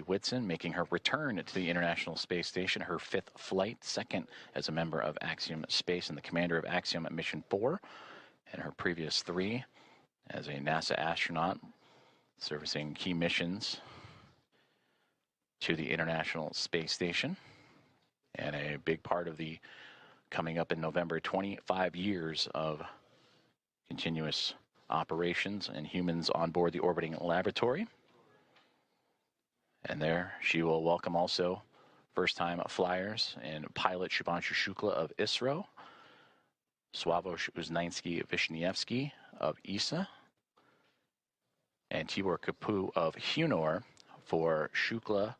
Whitson, making her return to the International Space Station, her 5th flight, 2nd as a member of Axiom Space and the commander of Axiom Mission 4, and her previous 3 as a NASA astronaut servicing key missions to the International Space Station. And a big part of the coming up in November, 25 years of continuous operations and humans on board the orbiting laboratory. And there she will welcome also first-time flyers and pilot Shubhanshu Shukla of ISRO, Sławomir Uznański-Wiśniewski of ESA, and Tibor Kapu of Hunor for Shukla,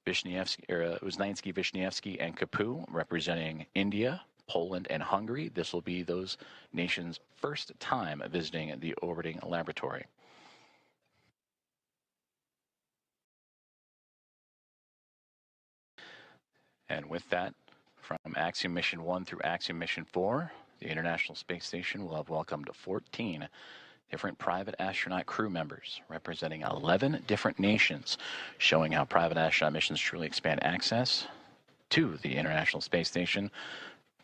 Uznański-Wiśniewski, and Kapu representing India, Poland, and Hungary. This will be those nations' first time visiting the orbiting laboratory. And with that, from Axiom Mission 1 through Axiom Mission 4, the International Space Station will have welcomed 14 different private astronaut crew members representing 11 different nations, showing how private astronaut missions truly expand access to the International Space Station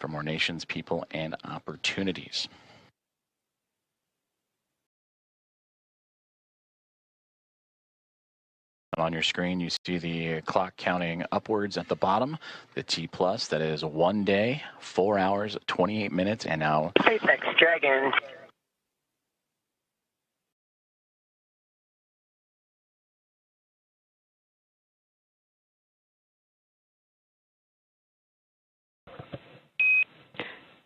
for more nations, people, and opportunities. On your screen, you see the clock counting upwards at the bottom, the T+, that is 1 day, 4 hours, 28 minutes, and now SpaceX Dragon.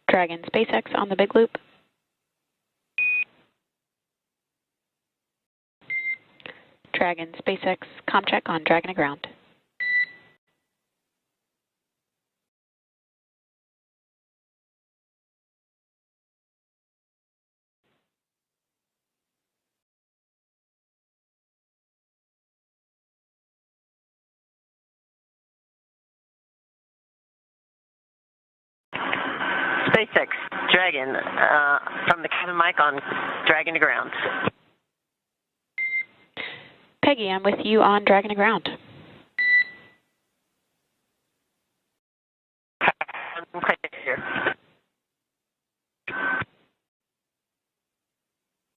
Dragon SpaceX on the big loop. Dragon SpaceX ComCheck on Dragon to ground. SpaceX Dragon from the cabin mic on Dragon to ground. Peggy, I'm with you on Dragon to ground. Okay, here.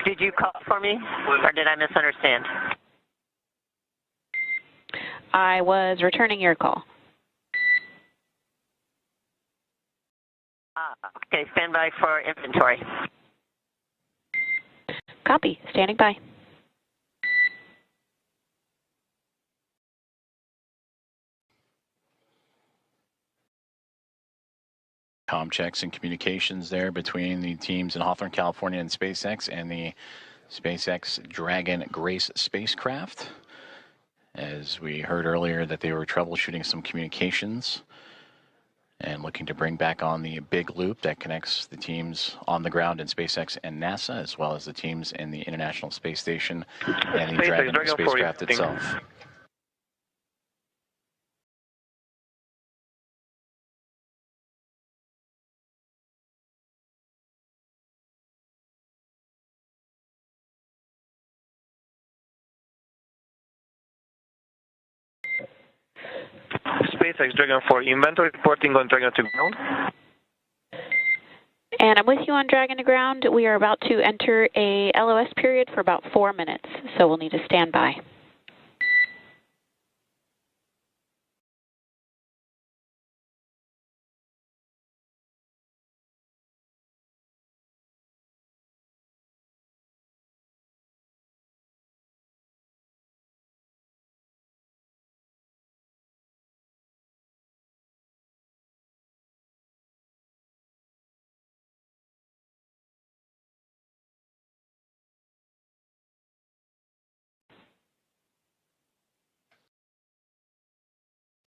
Did you call for me, or did I misunderstand? I was returning your call. Okay, stand by for inventory. Copy, standing by. comm checks and communications there between the teams in Hawthorne, California and SpaceX and the SpaceX Dragon Grace spacecraft. As we heard earlier that they were troubleshooting some communications and looking to bring back on the big loop that connects the teams on the ground in SpaceX and NASA, as well as the teams in the International Space Station and the Dragon spacecraft itself. SpaceX Dragon 4 inventory reporting on Dragon to ground. And I'm with you on Dragon to ground. We are about to enter a LOS period for about 4 minutes, so we'll need to stand by.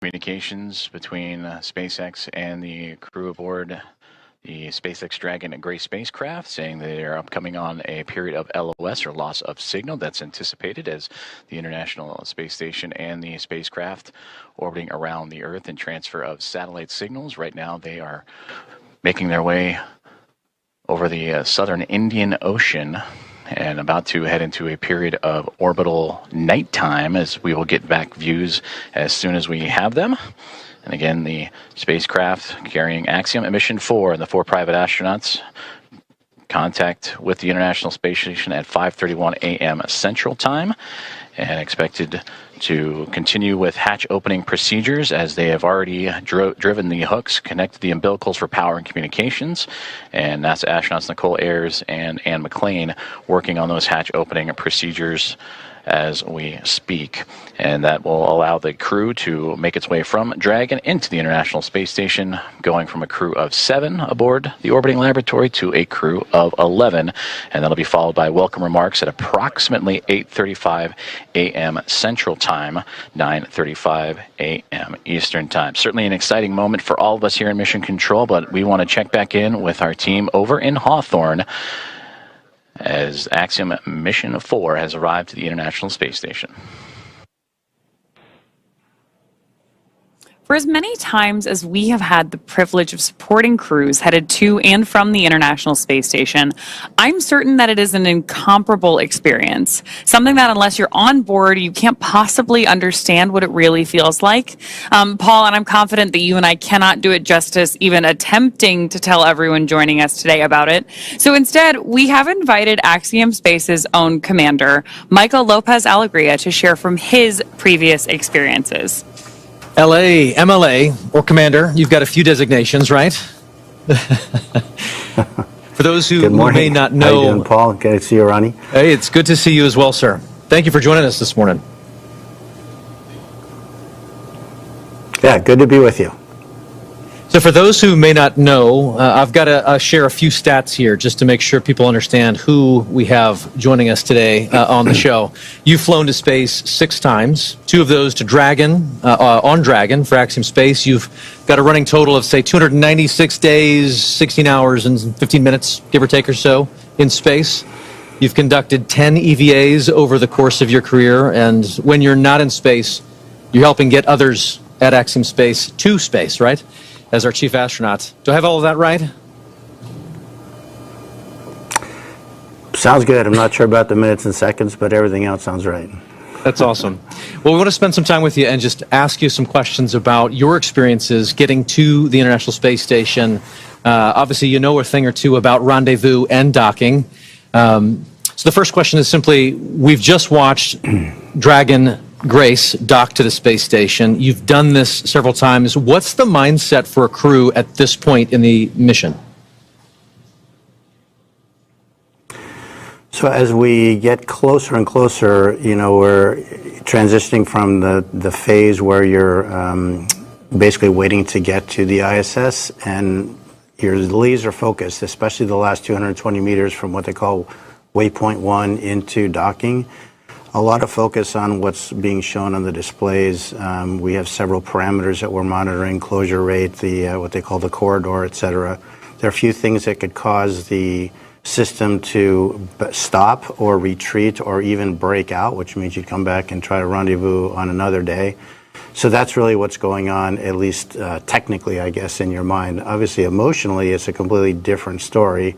Communications between SpaceX and the crew aboard the SpaceX Dragon and Grace spacecraft, saying they are upcoming on a period of LOS, or loss of signal, that's anticipated as the International Space Station and the spacecraft orbiting around the Earth and transfer of satellite signals. Right now they are making their way over the southern Indian Ocean and about to head into a period of orbital nighttime, as we will get back views as soon as we have them. And again, the spacecraft carrying Axiom at Mission 4 and the 4 private astronauts contact with the International Space Station at 5:31 a.m. Central Time, and expected to continue with hatch opening procedures as they have already driven the hooks, connected the umbilicals for power and communications, and NASA astronauts Nicole Ayers and Anne McLean working on those hatch opening procedures as we speak. And that will allow the crew to make its way from Dragon into the International Space Station, going from a crew of 7 aboard the orbiting laboratory to a crew of 11. And that'll be followed by welcome remarks at approximately 8:35 a.m. Central Time, 9:35 a.m. Eastern Time. Certainly an exciting moment for all of us here in Mission Control, but we want to check back in with our team over in Hawthorne as Axiom Mission 4 has arrived to the International Space Station. For as many times as we have had the privilege of supporting crews headed to and from the International Space Station, I'm certain that it is an incomparable experience. Something that unless you're on board, you can't possibly understand what it really feels like. Paul, and I'm confident that you and I cannot do it justice even attempting to tell everyone joining us today about it. So instead, we have invited Axiom Space's own commander, Michael Lopez Alegria, to share from his previous experiences. LA, MLA, or Commander, you've got a few designations, right? For those who may not know... How you doing, Paul? Good to see you, Ronnie. Hey, it's good to see you as well, sir. Thank you for joining us this morning. Yeah, good to be with you. So for those who may not know, I've got to share a few stats here just to make sure people understand who we have joining us today on the show. You've flown to space 6 times, 2 of those to Dragon, on Dragon for Axiom Space. You've got a running total of, say, 296 days, 16 hours, and 15 minutes, give or take or so, in space. You've conducted 10 EVAs over the course of your career, and when you're not in space, you're helping get others at Axiom Space to space, right? As our chief astronaut. Do I have all of that right? Sounds good. I'm not sure about the minutes and seconds, but everything else sounds right. That's awesome. Well, we want to spend some time with you and just ask you some questions about your experiences getting to the International Space Station. Obviously, you know a thing or two about rendezvous and docking. So the first question is simply, we've just watched Dragon Grace dock to the space station. You've done this several times. What's the mindset for a crew at this point in the mission? So as we get closer and closer, you know, we're transitioning from the phase where you're basically waiting to get to the ISS, and you're laser focused, especially the last 220 meters from what they call waypoint 1 into docking. A lot of focus on what's being shown on the displays. We have several parameters that we're monitoring: closure rate, the what they call the corridor, etc. There are a few things that could cause the system to stop or retreat or even break out, which means you'd come back and try to rendezvous on another day. So that's really what's going on, at least technically, I guess, in your mind. Obviously, emotionally, it's a completely different story.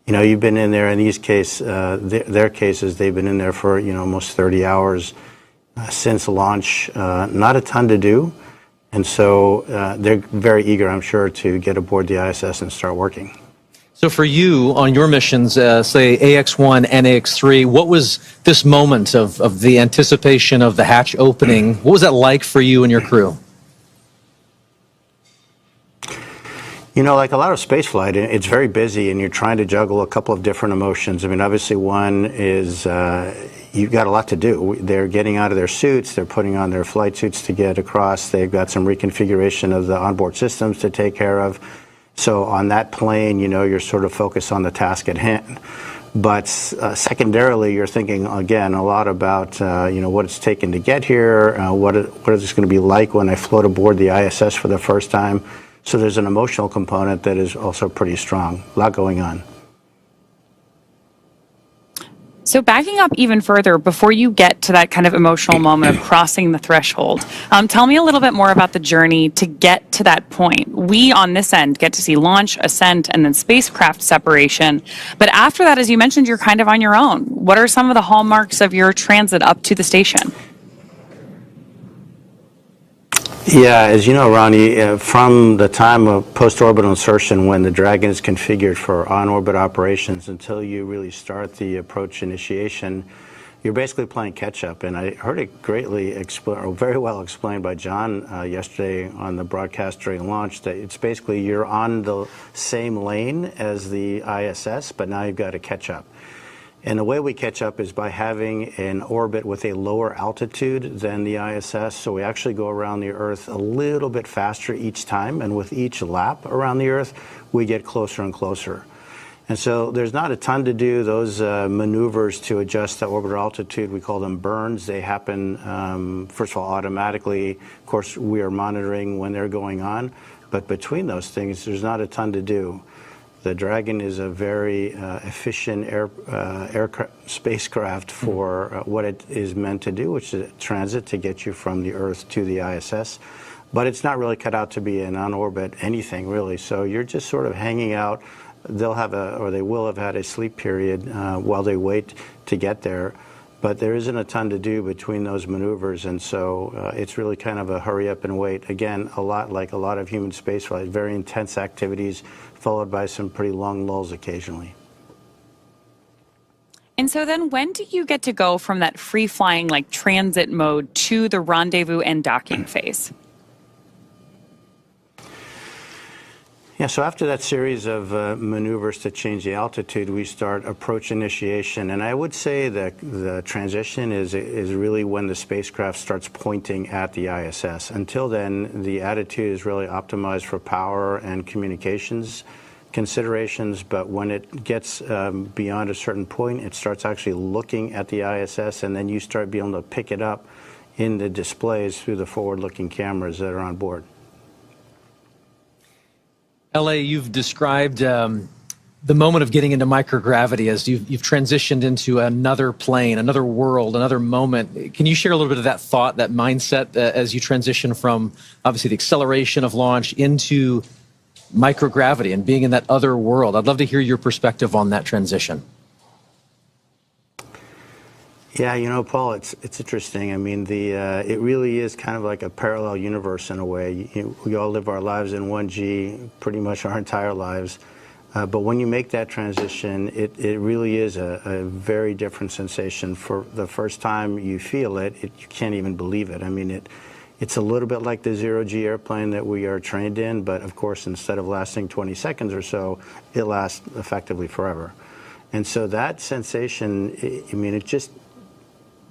You know, you've been in there, in these cases, their cases, they've been in there for, you know, almost 30 hours since launch. Not a ton to do. And so they're very eager, I'm sure, to get aboard the ISS and start working. So for you, on your missions, say AX1 and AX3, what was this moment of the anticipation of the hatch opening? What was that like for you and your crew? You know, like a lot of spaceflight, it's very busy, and you're trying to juggle a couple of different emotions. I mean, obviously, one is you've got a lot to do. They're getting out of their suits. They're putting on their flight suits to get across. They've got some reconfiguration of the onboard systems to take care of. So on that plane, you know, you're sort of focused on the task at hand. But secondarily, you're thinking, again, a lot about, you know, what it's taken to get here, what is this going to be like when I float aboard the ISS for the first time. So there's an emotional component that is also pretty strong. A lot going on. So backing up even further, before you get to that kind of emotional moment of crossing the threshold, tell me a little bit more about the journey to get to that point. We on this end get to see launch, ascent, and then spacecraft separation. But after that, as you mentioned, you're kind of on your own. What are some of the hallmarks of your transit up to the station? Yeah, as you know, Ronnie, from the time of post-orbital insertion, when the Dragon is configured for on-orbit operations, until you really start the approach initiation, you're basically playing catch-up. And I heard it very well explained by John yesterday on the broadcast during launch, that it's basically you're on the same lane as the ISS, but now you've got to catch up. And the way we catch up is by having an orbit with a lower altitude than the ISS. So we actually go around the Earth a little bit faster each time. And with each lap around the Earth, we get closer and closer. And so there's not a ton to do. Those maneuvers to adjust the orbital altitude, we call them burns. They happen, first of all, automatically. Of course, we are monitoring when they're going on. But between those things, there's not a ton to do. The Dragon is a very efficient spacecraft for what it is meant to do, which is transit to get you from the Earth to the ISS. But it's not really cut out to be an on-orbit anything, really. So you're just sort of hanging out. They'll have they will have had a sleep period while they wait to get there. But there isn't a ton to do between those maneuvers, and so it's really kind of a hurry up and wait. Again, a lot like a lot of human spaceflight, very intense activities, followed by some pretty long lulls occasionally. And so then when do you get to go from that free-flying, like transit mode, to the rendezvous and docking phase? Yeah, so after that series of maneuvers to change the altitude, we start approach initiation. And I would say that the transition is really when the spacecraft starts pointing at the ISS. Until then, the attitude is really optimized for power and communications considerations. But when it gets beyond a certain point, it starts actually looking at the ISS, and then you start being able to pick it up in the displays through the forward-looking cameras that are on board. LA, you've described the moment of getting into microgravity as you've transitioned into another plane, another world, another moment. Can you share a little bit of that thought, that mindset, as you transition from obviously the acceleration of launch into microgravity and being in that other world? I'd love to hear your perspective on that transition. Yeah, you know, Paul, it's interesting. I mean, it really is kind of like a parallel universe in a way. We all live our lives in 1G pretty much our entire lives. But when you make that transition, it really is a very different sensation. For the first time you feel it, you can't even believe it. I mean, it's a little bit like the zero-G airplane that we are trained in, but of course, instead of lasting 20 seconds or so, it lasts effectively forever. And so that sensation, I mean, it just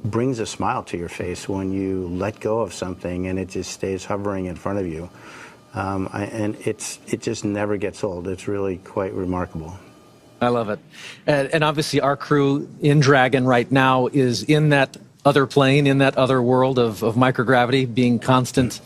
brings a smile to your face when you let go of something and it just stays hovering in front of you. And it just never gets old. It's really quite remarkable. I love it. And obviously our crew in Dragon right now is in that other plane, in that other world of microgravity, being constant.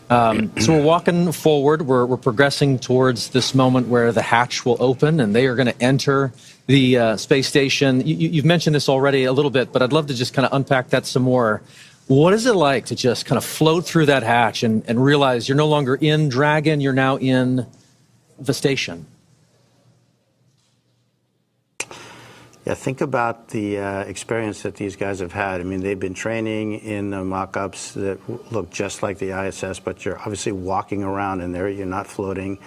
So we're walking forward. We're progressing towards this moment where the hatch will open and they are going to enter the space station. You've mentioned this already a little bit, but I'd love to just kind of unpack that some more. What is it like to just kind of float through that hatch and realize you're no longer in Dragon, you're now in the station? Yeah, think about the experience that these guys have had. I mean, they've been training in the mock-ups that look just like the ISS, but you're obviously walking around in there, you're not floating.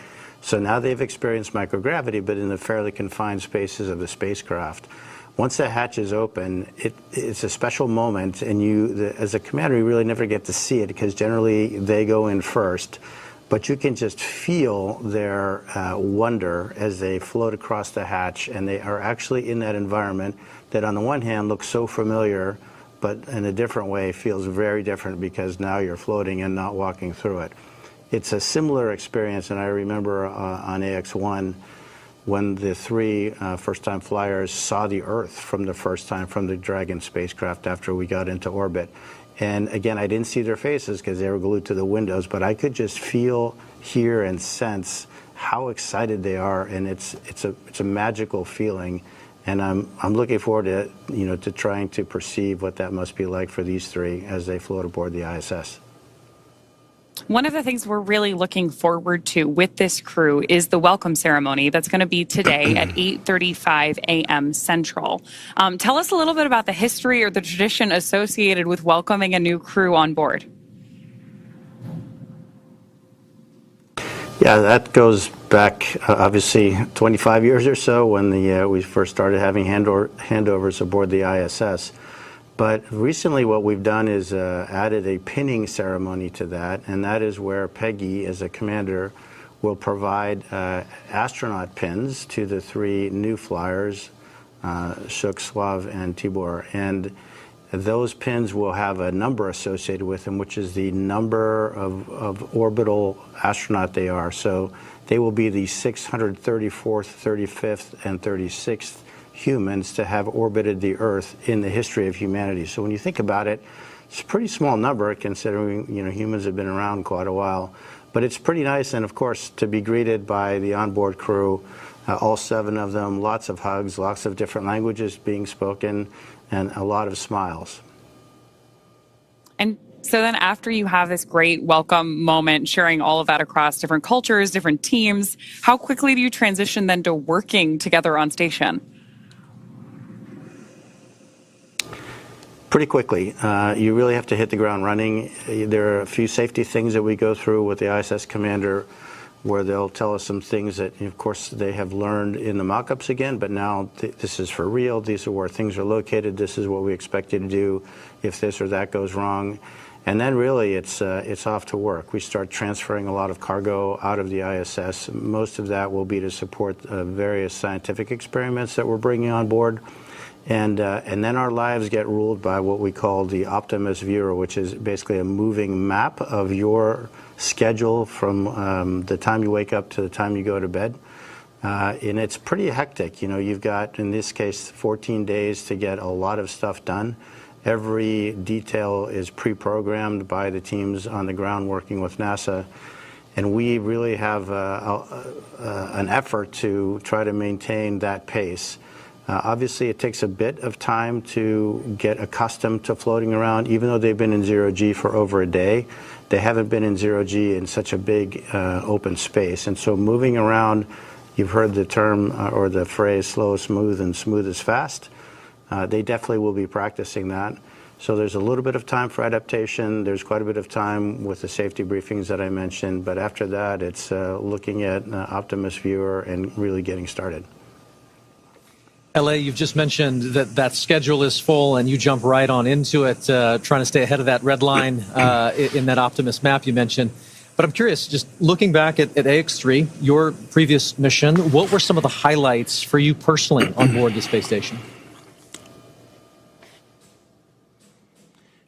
So now they've experienced microgravity, but in the fairly confined spaces of the spacecraft. Once the hatch is open, it's a special moment, and as a commander, you really never get to see it because generally they go in first. But you can just feel their wonder as they float across the hatch, and they are actually in that environment that on the one hand looks so familiar, but in a different way feels very different because now you're floating and not walking through it. It's a similar experience, and I remember on AX-1 when the three first-time flyers saw the Earth from the first time from the Dragon spacecraft after we got into orbit. And again, I didn't see their faces because they were glued to the windows, but I could just feel, hear, and sense how excited they are, and it's a magical feeling And I'm looking forward to, to trying to perceive what that must be like for these three as they float aboard the ISS. One of the things we're really looking forward to with this crew is the welcome ceremony that's going to be today at 8:35 a.m. Central. Tell us a little bit about the history or the tradition associated with welcoming a new crew on board. Yeah, that goes back, obviously, 25 years or so when we first started having handovers aboard the ISS. But recently what we've done is added a pinning ceremony to that, and that is where Peggy, as a commander, will provide astronaut pins to the three new flyers, Shuk, Slav, and Tibor. And those pins will have a number associated with them, which is the number of orbital astronaut they are. So they will be the 634th, 35th, and 36th humans to have orbited the Earth in the history of humanity. So when you think about it, it's a pretty small number considering humans have been around quite a while. But it's pretty nice, and of course, to be greeted by the onboard crew, all 7 of them, lots of hugs, lots of different languages being spoken, and a lot of smiles. And so then after you have this great welcome moment, sharing all of that across different cultures, different teams, how quickly do you transition then to working together on station? Pretty quickly. You really have to hit the ground running. There are a few safety things that we go through with the ISS commander where they'll tell us some things that, of course, they have learned in the mock-ups again, but now this is for real. These are where things are located. This is what we expect you to do if this or that goes wrong. And then really it's off to work. We start transferring a lot of cargo out of the ISS. Most of that will be to support various scientific experiments that we're bringing on board. And then our lives get ruled by what we call the Optimus Viewer, which is basically a moving map of your schedule from the time you wake up to the time you go to bed. And it's pretty hectic. You've got, in this case, 14 days to get a lot of stuff done. Every detail is pre-programmed by the teams on the ground working with NASA. And we really have an effort to try to maintain that pace. Obviously, it takes a bit of time to get accustomed to floating around. Even though they've been in zero-G for over a day, they haven't been in zero-G in such a big open space. And so moving around, you've heard the term or the phrase slow is smooth and smooth is fast. They definitely will be practicing that. So there's a little bit of time for adaptation. There's quite a bit of time with the safety briefings that I mentioned. But after that, it's looking at Optimus Viewer and really getting started. LA, you've just mentioned that schedule is full and you jump right on into it, trying to stay ahead of that red line in that Optimus map you mentioned. But I'm curious, just looking back at AX3, your previous mission, what were some of the highlights for you personally on board the space station?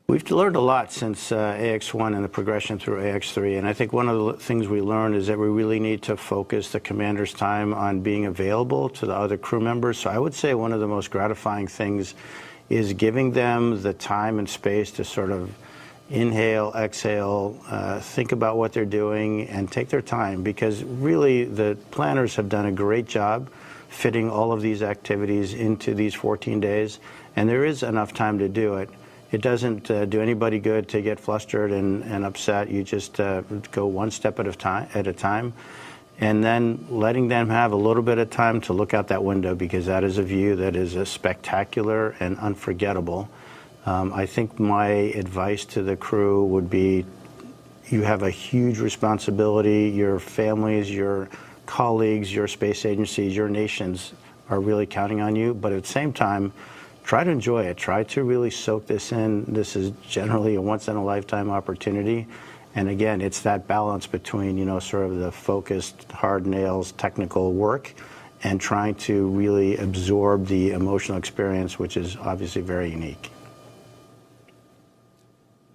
We've learned a lot since AX1 and the progression through AX3, and I think one of the things we learned is that we really need to focus the commander's time on being available to the other crew members. So I would say one of the most gratifying things is giving them the time and space to sort of inhale, exhale, think about what they're doing, and take their time, because really the planners have done a great job fitting all of these activities into these 14 days, and there is enough time to do it. It doesn't do anybody good to get flustered and upset. You just go one step at a time, and then letting them have a little bit of time to look out that window, because that is a view that is spectacular and unforgettable. I think my advice to the crew would be, you have a huge responsibility. Your families, your colleagues, your space agencies, your nations are really counting on you, but at the same time, try to enjoy it. Try to really soak this in. This is generally a once-in-a-lifetime opportunity. And again, it's that balance between, sort of the focused, hard nails, technical work, and trying to really absorb the emotional experience, which is obviously very unique.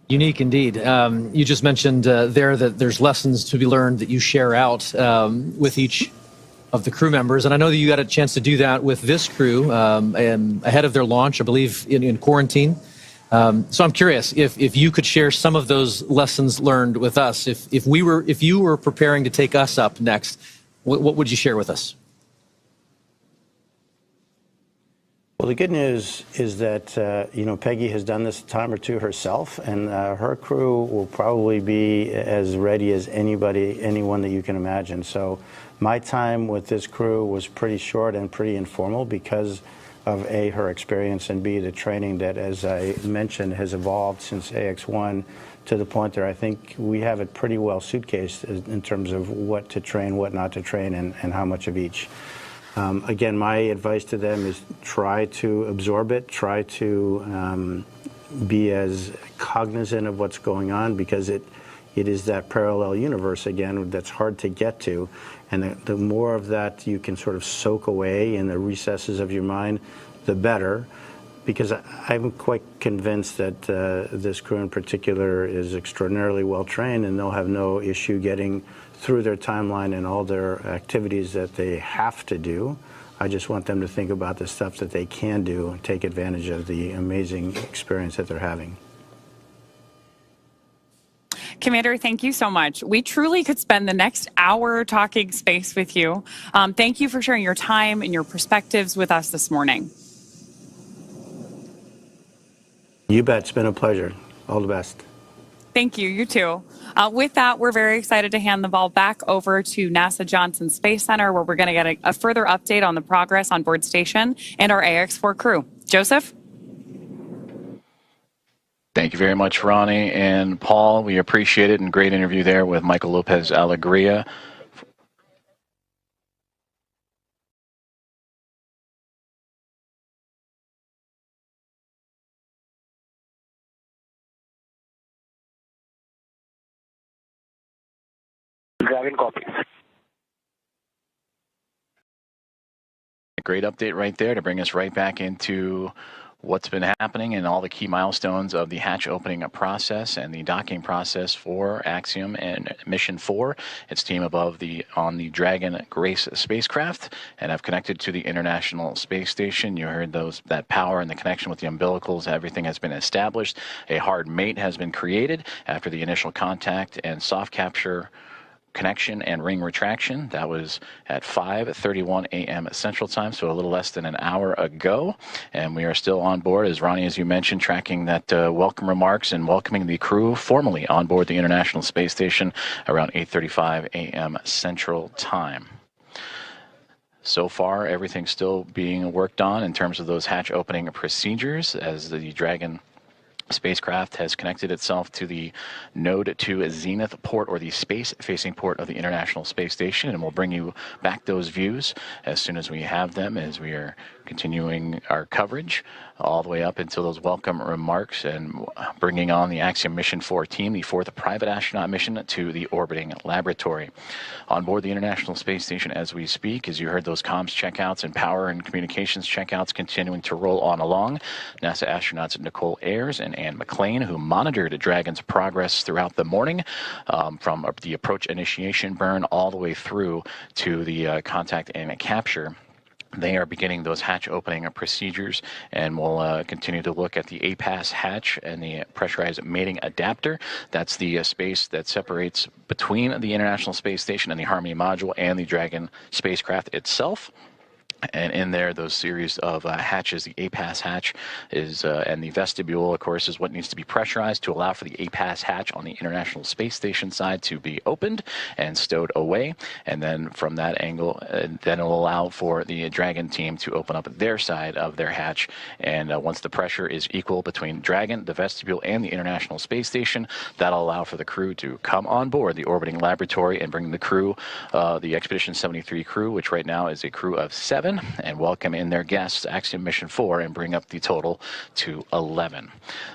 Unique indeed. You just mentioned there that there's lessons to be learned that you share out with each of the crew members, and I know that you got a chance to do that with this crew ahead of their launch, I believe, in quarantine. So I'm curious if you could share some of those lessons learned with us. If you were preparing to take us up next, what would you share with us? Well, the good news is that, Peggy has done this a time or two herself, and her crew will probably be as ready as anyone that you can imagine. So my time with this crew was pretty short and pretty informal because of A, her experience, and B, the training that, as I mentioned, has evolved since AX1 to the point that I think we have it pretty well suitcased in terms of what to train, what not to train, and how much of each. Again, my advice to them is try to absorb it, try to be as cognizant of what's going on, because it is that parallel universe, again, that's hard to get to. And the more of that you can sort of soak away in the recesses of your mind, the better. Because I'm quite convinced that this crew in particular is extraordinarily well trained, and they'll have no issue getting through their timeline and all their activities that they have to do. I just want them to think about the stuff that they can do and take advantage of the amazing experience that they're having. Commander, thank you so much. We truly could spend the next hour talking space with you. Thank you for sharing your time and your perspectives with us this morning. You bet. It's been a pleasure. All the best. Thank you. You too. With that, we're very excited to hand the ball back over to NASA Johnson Space Center, where we're going to get a further update on the progress on board station and our AX4 crew. Joseph? Thank you very much, Ronnie and Paul. We appreciate it, and great interview there with Michael Lopez Alegria. Dragon copy. A great update right there to bring us right back into what's been happening and all the key milestones of the hatch opening process and the docking process for Axiom and Mission 4, its team on the Dragon Grace spacecraft, and have connected to the International Space Station. You heard that power and the connection with the umbilicals. Everything has been established. A hard mate has been created after the initial contact and soft capture connection and ring retraction. That was at 5:31 a.m. Central Time, so a little less than an hour ago. And we are still on board, as Ronnie, as you mentioned, tracking that welcome remarks and welcoming the crew formally on board the International Space Station around 8:35 a.m. Central Time. So far, everything's still being worked on in terms of those hatch opening procedures as the Dragon spacecraft has connected itself to the Node 2 Zenith port, or the space-facing port of the International Space Station, and we'll bring you back those views as soon as we have them, as we are continuing our coverage all the way up until those welcome remarks and bringing on the Axiom Mission 4 team, the fourth private astronaut mission to the orbiting laboratory. On board the International Space Station as we speak, as you heard, those comms checkouts and power and communications checkouts continuing to roll on along. NASA astronauts Nicole Ayers and Anne McLean, who monitored Dragon's progress throughout the morning, from the approach initiation burn all the way through to the contact and capture. They are beginning those hatch opening procedures, and we'll continue to look at the APAS hatch and the pressurized mating adapter. That's the space that separates between the International Space Station and the Harmony module and the Dragon spacecraft itself. And in there, those series of hatches, the APAS hatch is, and the vestibule, of course, is what needs to be pressurized to allow for the APAS hatch on the International Space Station side to be opened and stowed away. And then from that angle, then it'll allow for the Dragon team to open up their side of their hatch. And once the pressure is equal between Dragon, the vestibule, and the International Space Station, that'll allow for the crew to come on board the orbiting laboratory and bring the crew, the Expedition 73 crew, which right now is a crew of 7, and welcome in their guests, Axiom Mission 4, and bring up the total to 11.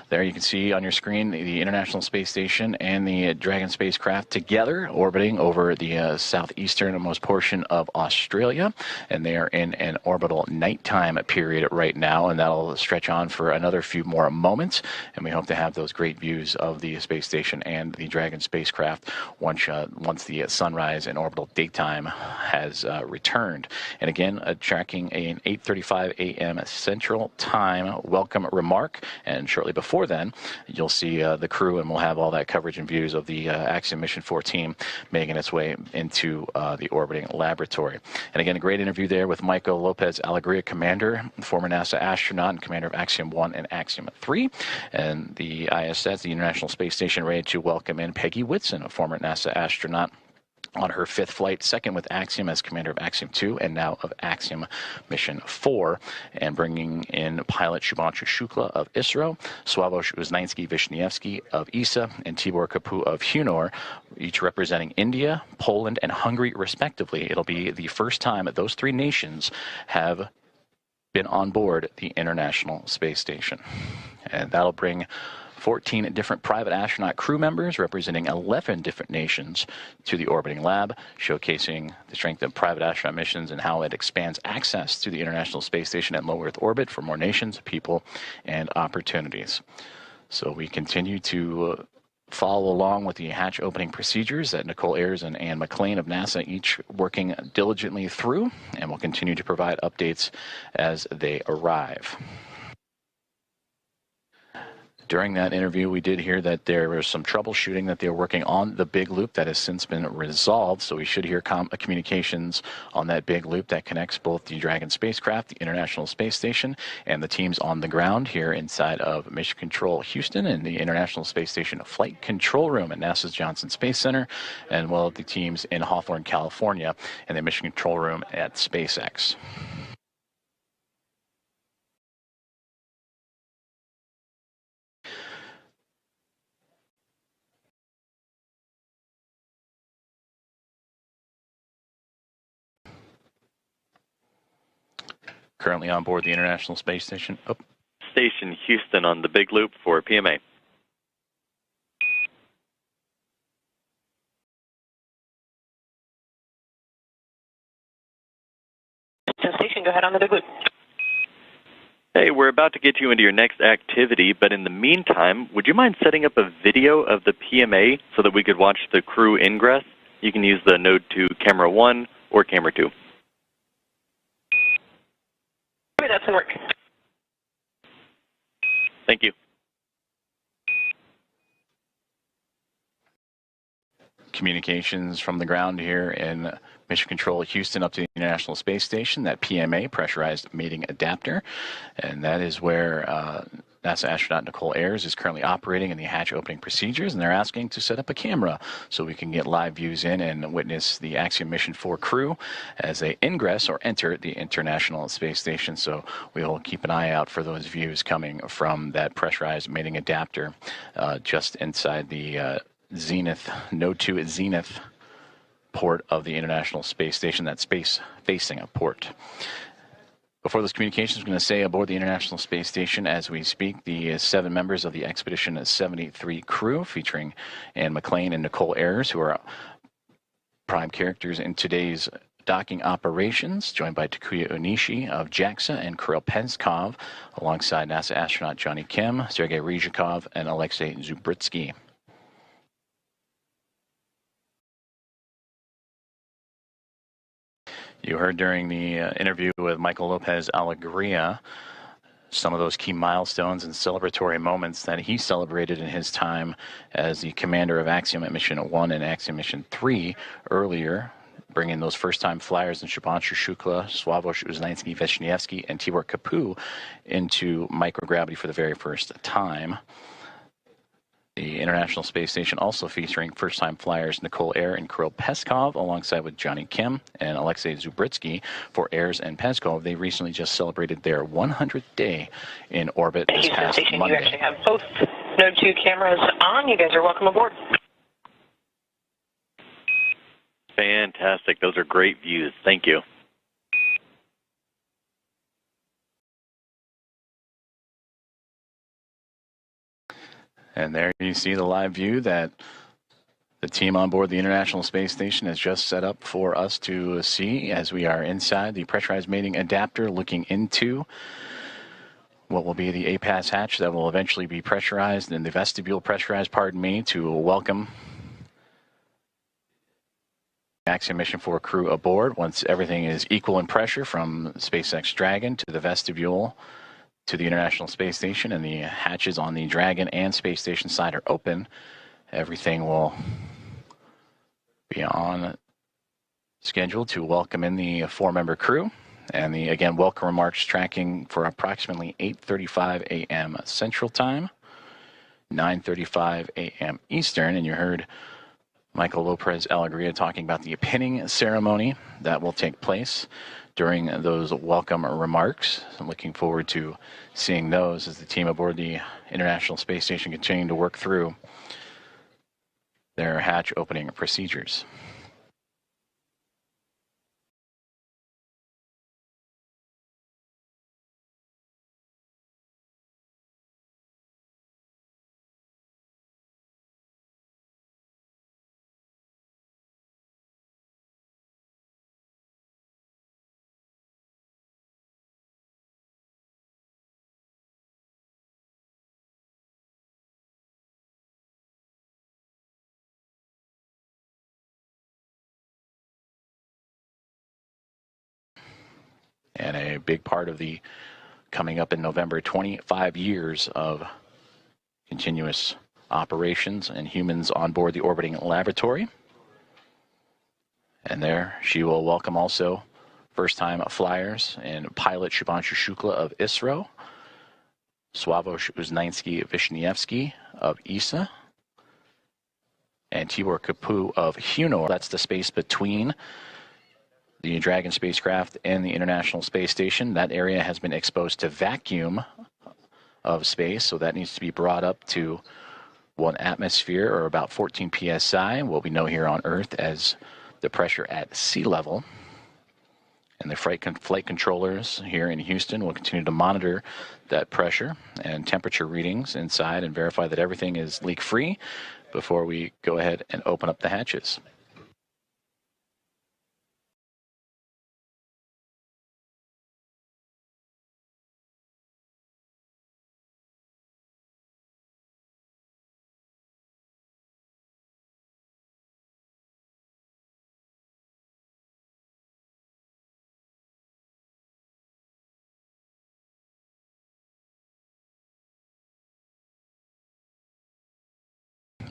There you can see on your screen the International Space Station and the Dragon spacecraft together orbiting over the southeasternmost portion of Australia, and they are in an orbital nighttime period right now, and that'll stretch on for another few more moments, and we hope to have those great views of the space station and the Dragon spacecraft once the sunrise and orbital daytime has returned. And again, tracking an 8:35 a.m. Central Time welcome remark. And shortly before then, you'll see the crew, and we'll have all that coverage and views of the Axiom Mission 4 team making its way into the orbiting laboratory. And again, a great interview there with Michael Lopez Alegria, commander, former NASA astronaut and commander of Axiom 1 and Axiom 3. And the ISS, the International Space Station, ready to welcome in Peggy Whitson, a former NASA astronaut, on her 5th flight, second with Axiom as commander of Axiom 2 and now of Axiom Mission 4, and bringing in pilot Shubhanshu Shukla of ISRO, Sławomir Uznański-Wiśniewski of ESA, and Tibor Kapu of Hunor, each representing India, Poland, and Hungary respectively. It'll be the first time that those 3 nations have been on board the International Space Station. And that'll bring 14 different private astronaut crew members representing 11 different nations to the orbiting lab, showcasing the strength of private astronaut missions and how it expands access to the International Space Station at low Earth orbit for more nations, people, and opportunities. So we continue to follow along with the hatch opening procedures that Nicole Ayers and Anne McLean of NASA each working diligently through, and we'll continue to provide updates as they arrive. During that interview, we did hear that there was some troubleshooting that they're working on the big loop that has since been resolved. So we should hear communications on that big loop that connects both the Dragon spacecraft, the International Space Station, and the teams on the ground here inside of Mission Control Houston and the International Space Station Flight Control Room at NASA's Johnson Space Center, and well, the teams in Hawthorne, California, and the Mission Control Room at SpaceX. Currently on board the International Space Station. Station Houston on the big loop for PMA. Station, go ahead on the big loop. Hey, we're about to get you into your next activity, but in the meantime, would you mind setting up a video of the PMA so that we could watch the crew ingress? You can use the Node 2 Camera 1 or Camera 2. That's in work. Thank you. Communications from the ground here in Mission Control Houston up to the International Space Station, that PMA, pressurized mating adapter, and that is where NASA astronaut Nicole Ayers is currently operating in the hatch opening procedures, and they're asking to set up a camera so we can get live views in and witness the Axiom Mission 4 crew as they ingress or enter the International Space Station. So we will keep an eye out for those views coming from that pressurized mating adapter just inside the Zenith, Node 2 Zenith port of the International Space Station, that space-facing port. Before those communications, I'm going to say aboard the International Space Station as we speak, the 7 members of the Expedition 73 crew, featuring Anne McLean and Nicole Ayers, who are prime characters in today's docking operations, joined by Takuya Onishi of JAXA and Kirill Peskov, alongside NASA astronaut Johnny Kim, Sergei Ryzhikov, and Alexei Zubritsky. You heard during the interview with Michael Lopez Alegria some of those key milestones and celebratory moments that he celebrated in his time as the commander of Axiom at Mission 1 and Axiom Mission 3 earlier, bringing those first-time flyers in Shubhanshu Shukla, Sławomir Uznański-Wiśniewski, and Tibor Kapu into microgravity for the very first time. The International Space Station also featuring first-time flyers Nicole Ayers and Kirill Peskov, alongside with Johnny Kim and Alexei Zubritsky. For Ayers and Peskov, they recently just celebrated their 100th day in orbit this past Monday. You actually have both Node 2 cameras on. You guys are welcome aboard. Fantastic. Those are great views. Thank you. And there you see the live view that the team on board the International Space Station has just set up for us to see as we are inside the pressurized mating adapter, looking into what will be the APAS hatch that will eventually be pressurized, and the vestibule pressurized, pardon me, to welcome Axiom Mission 4 crew aboard once everything is equal in pressure from SpaceX Dragon to the vestibule to the International Space Station, and the hatches on the Dragon and Space Station side are open. Everything will be on schedule to welcome in the 4-member crew. And the, again, welcome remarks tracking for approximately 8:35 a.m. Central Time, 9:35 a.m. Eastern. And you heard Michael Lopez Alegria talking about the pinning ceremony that will take place during those welcome remarks. I'm looking forward to seeing those as the team aboard the International Space Station continuing to work through their hatch opening procedures. And a big part of the coming up in November, 25 years of continuous operations and humans on board the orbiting laboratory. And there she will welcome also first-time flyers and pilot Shubhanshu Shukla of ISRO, Sławomir Uznański-Wiśniewski of ESA, and Tibor Kapu of Hunor. That's the space between the Dragon spacecraft and the International Space Station. That area has been exposed to vacuum of space, so that needs to be brought up to 1 atmosphere, or about 14 psi, what we know here on Earth as the pressure at sea level. And the flight controllers here in Houston will continue to monitor that pressure and temperature readings inside and verify that everything is leak-free before we go ahead and open up the hatches.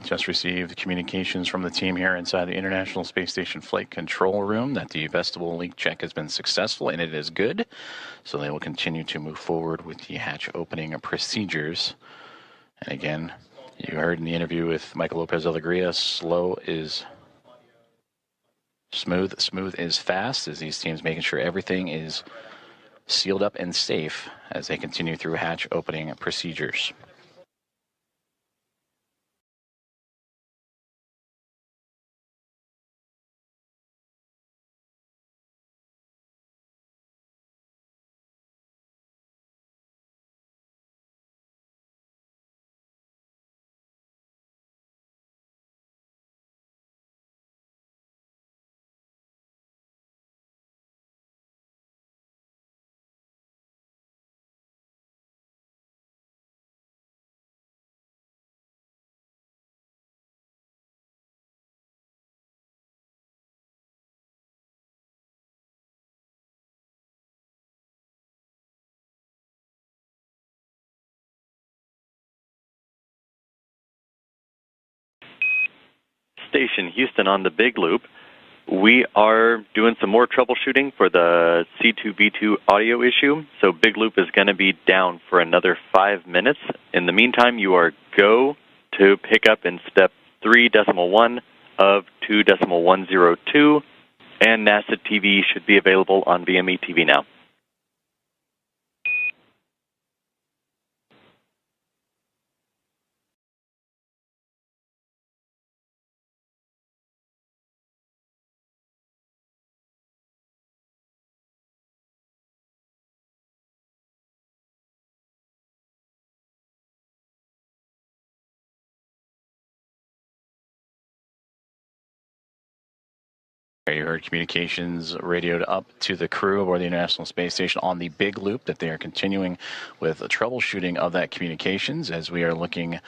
Just received communications from the team here inside the International Space Station Flight Control Room that the vestibule leak check has been successful, and it is good. So they will continue to move forward with the hatch opening procedures. And again, you heard in the interview with Michael Lopez Alegria, slow is smooth, smooth is fast, as these teams making sure everything is sealed up and safe as they continue through hatch opening procedures. Station Houston on the Big Loop. We are doing some more troubleshooting for the C2V2 audio issue, so Big Loop is going to be down for another 5 minutes. In the meantime, you are go to pick up in step 3.1 of 2.102, and NASA TV should be available on VME TV now. You heard communications radioed up to the crew aboard the International Space Station on the Big Loop that they are continuing with the troubleshooting of that communications as we are looking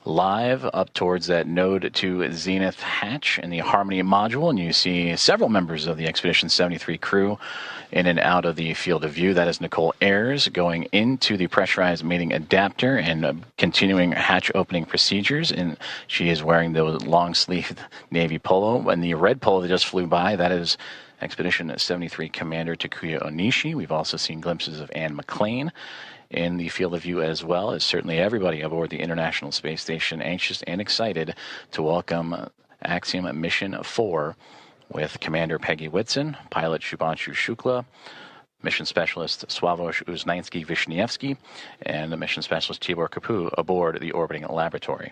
live up towards that Node to Zenith hatch in the Harmony module, and you see several members of the Expedition 73 crew in and out of the field of view. That is Nicole Ayers going into the pressurized mating adapter and continuing hatch opening procedures, and she is wearing the long-sleeved navy polo. And the red polo that just flew by, that is Expedition 73 Commander Takuya Onishi. We've also seen glimpses of Anne McLean in the field of view, as well as certainly everybody aboard the International Space Station anxious and excited to welcome Axiom Mission 4 with Commander Peggy Whitson, pilot Shubhanshu Shukla, mission specialist Sławomir Uznański-Wiśniewski, and the mission specialist Tibor Kapu aboard the orbiting laboratory.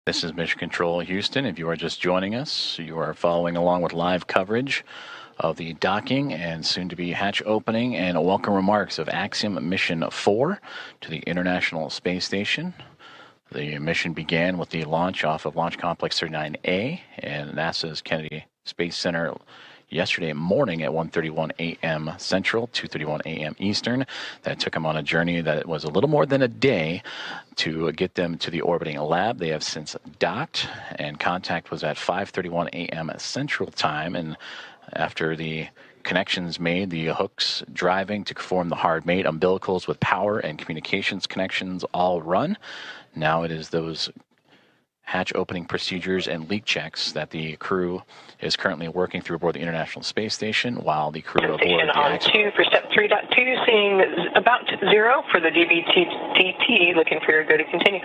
This is Mission Control Houston. If you are just joining us, you are following along with live coverage of the docking and soon-to-be hatch opening and welcome remarks of Axiom Mission 4 to the International Space Station. The mission began with the launch off of Launch Complex 39A and NASA's Kennedy Space Center yesterday morning at 1:31 a.m. Central, 2:31 a.m. Eastern. That took them on a journey that was a little more than a day to get them to the orbiting lab. They have since docked, and contact was at 5:31 a.m. Central Time. And after the connections made, the hooks driving to form the hard mate, umbilicals with power and communications connections all run. Now it is those hatch opening procedures and leak checks that the crew is currently working through aboard the International Space Station, while the crew aboard the on 2 for step 3.2, seeing about 0 for the DBTT, looking for your go to continue.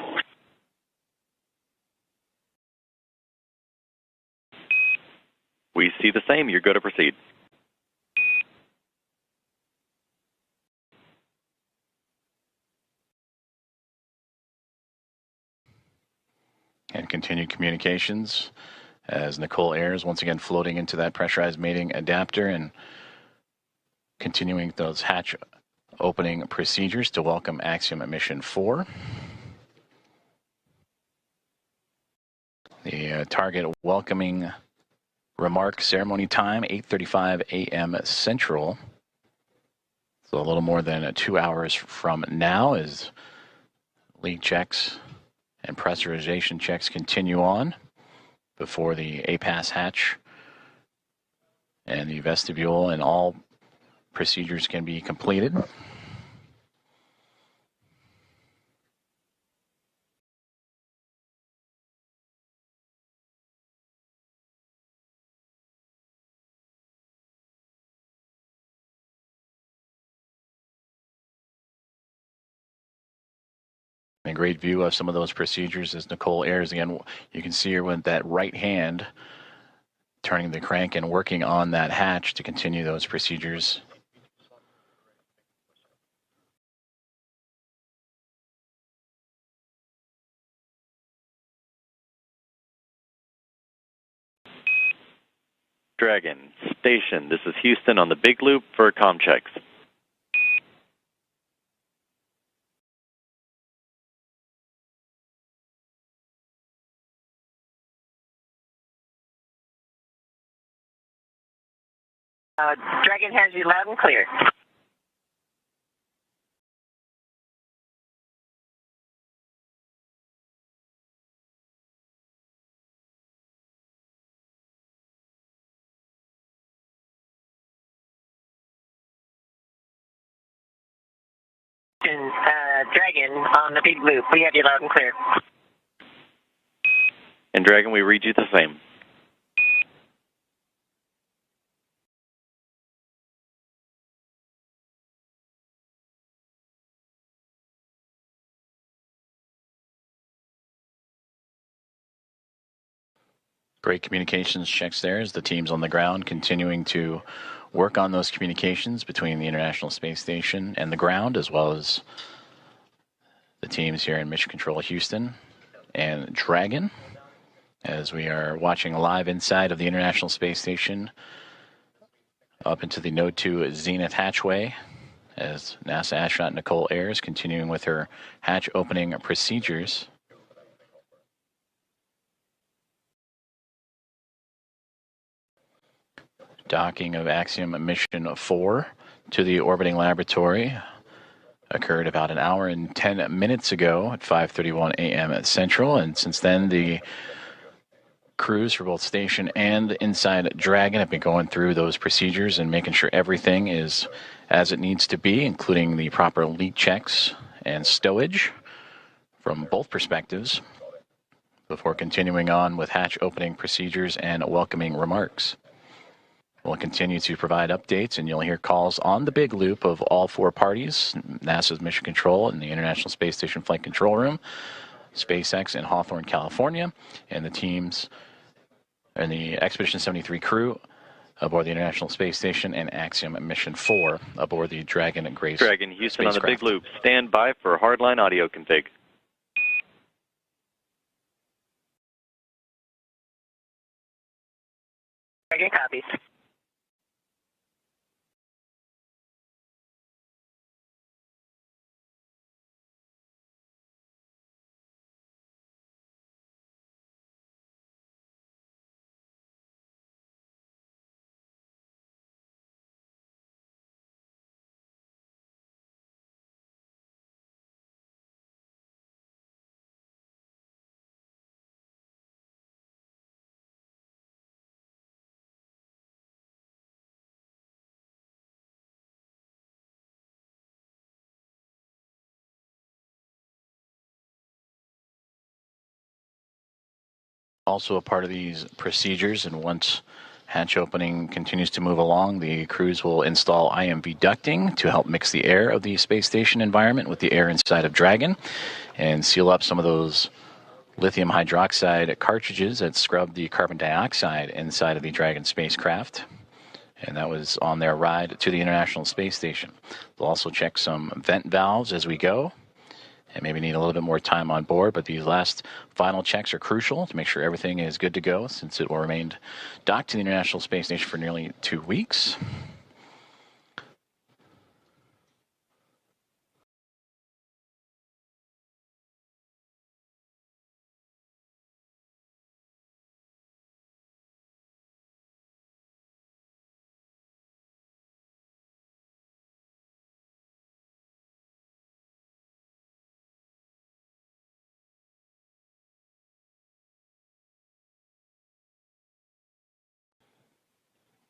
We see the same. You're go to proceed. And continued communications as Nicole Ayers once again floating into that pressurized mating adapter and continuing those hatch opening procedures to welcome Axiom Mission 4. The target welcoming remark ceremony time, 8:35 a.m. Central. So a little more than 2 hours from now as leak checks and pressurization checks continue on before the APAS hatch and the vestibule and all procedures can be completed. A great view of some of those procedures as Nicole Ayers, again, you can see her with that right hand turning the crank and working on that hatch to continue those procedures. Dragon, station, this is Houston on the big loop for comm checks. Dragon has you loud and clear. Dragon on the big loop, we have you loud and clear. And Dragon, we read you the same. Great communications checks there as the teams on the ground continuing to work on those communications between the International Space Station and the ground, as well as the teams here in Mission Control Houston and Dragon, as we are watching live inside of the International Space Station up into the Node 2 Zenith hatchway, as NASA astronaut Nicole Ayers continuing with her hatch opening procedures. Docking of Axiom Mission 4 to the orbiting laboratory occurred about an hour and 10 minutes ago at 5:31 a.m. Central, and since then the crews for both station and inside Dragon have been going through those procedures and making sure everything is as it needs to be, including the proper leak checks and stowage from both perspectives, before continuing on with hatch opening procedures and welcoming remarks. We'll continue to provide updates, and you'll hear calls on the big loop of all four parties: NASA's Mission Control and the International Space Station Flight Control Room, SpaceX in Hawthorne, California, and the teams and the Expedition 73 crew aboard the International Space Station, and Axiom Mission 4 aboard the Dragon and Grace Dragon Houston on the spacecraft. big loop. Stand by for hardline audio config. Dragon copies. Also a part of these procedures, and once hatch opening continues to move along, the crews will install IMV ducting to help mix the air of the space station environment with the air inside of Dragon and seal up some of those lithium hydroxide cartridges that scrub the carbon dioxide inside of the Dragon spacecraft. And that was on their ride to the International Space Station. They'll also check some vent valves as we go, and maybe need a little bit more time on board, but these last final checks are crucial to make sure everything is good to go, since it will remain docked to the International Space Station for nearly 2 weeks.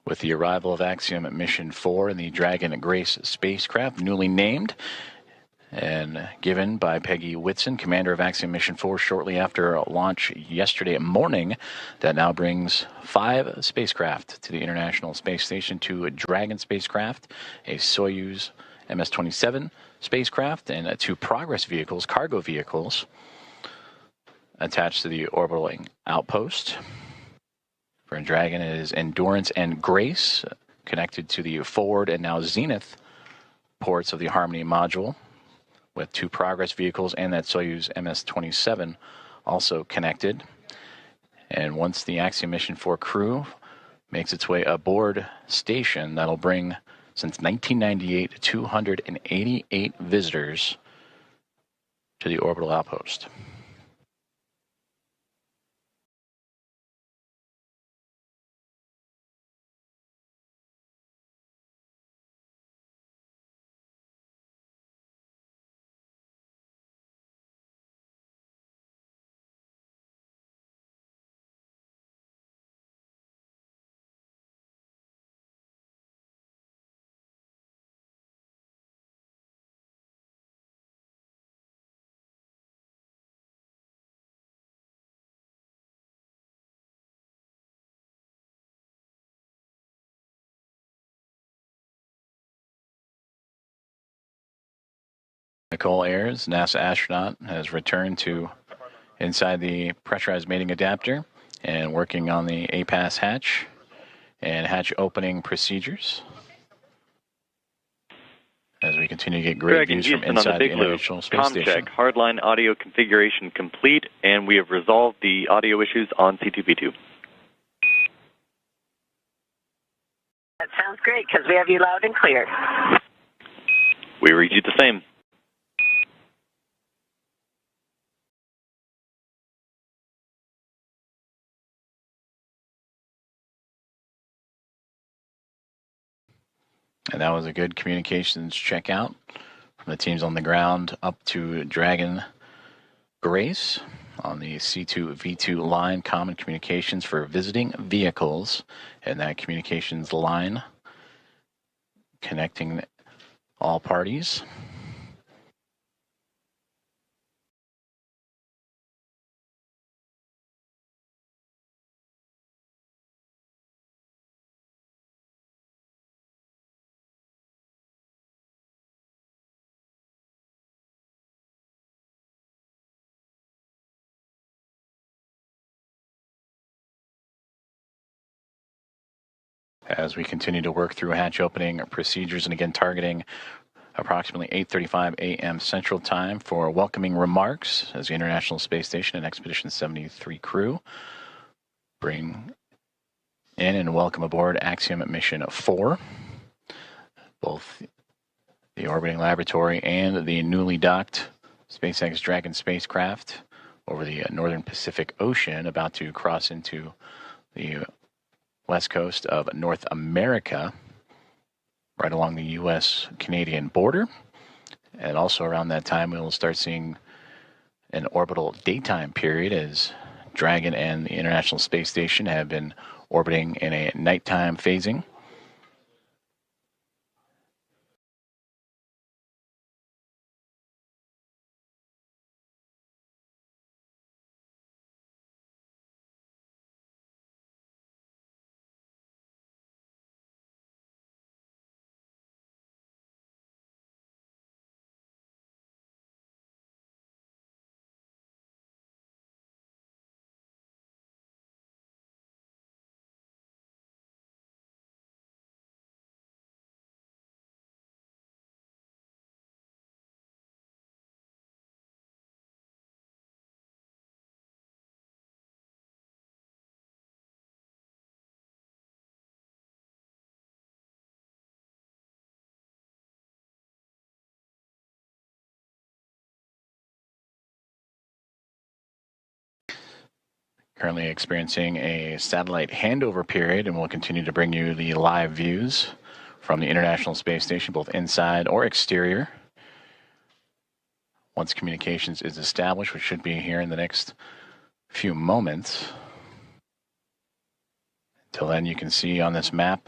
With the arrival of Axiom Mission 4 and the Dragon Grace spacecraft, newly named and given by Peggy Whitson, commander of Axiom Mission 4, shortly after launch yesterday morning, that now brings 5 spacecraft to the International Space Station, 2 Dragon spacecraft, a Soyuz MS-27 spacecraft, and 2 Progress vehicles, cargo vehicles, attached to the orbiting outpost. For Dragon, it is Endurance and Grace, connected to the forward and now Zenith ports of the Harmony module, with 2 Progress vehicles and that Soyuz MS-27 also connected. And once the Axiom Mission 4 crew makes its way aboard station, that'll bring, since 1998, 288 visitors to the orbital outpost. Nicole Ayers, NASA astronaut, has returned to inside the pressurized mating adapter and working on the APAS hatch and hatch opening procedures. as we continue to get great Dragon views from Houston on the inside the Big Loop. International Space Com Station. check. Hardline audio configuration complete, and we have resolved the audio issues on C2P2. That sounds great because we have you loud and clear. We read you the same. And that was a good communications checkout from the teams on the ground up to Dragon Grace on the C2V2 line, common communications for visiting vehicles, and that communications line connecting all parties. As we continue to work through hatch opening procedures and again targeting approximately 8:35 a.m. Central Time for welcoming remarks as the International Space Station and Expedition 73 crew bring in and welcome aboard Axiom Mission 4. Both the orbiting laboratory and the newly docked SpaceX Dragon spacecraft over the northern Pacific Ocean, about to cross into the west coast of North America, right along the U.S.-Canadian border. And also around that time, we'll start seeing an orbital daytime period as Dragon and the International Space Station have been orbiting in a nighttime phasing. Currently experiencing a satellite handover period, and we'll continue to bring you the live views from the International Space Station, both inside or exterior. Once communications is established, which should be here in the next few moments. Until then, you can see on this map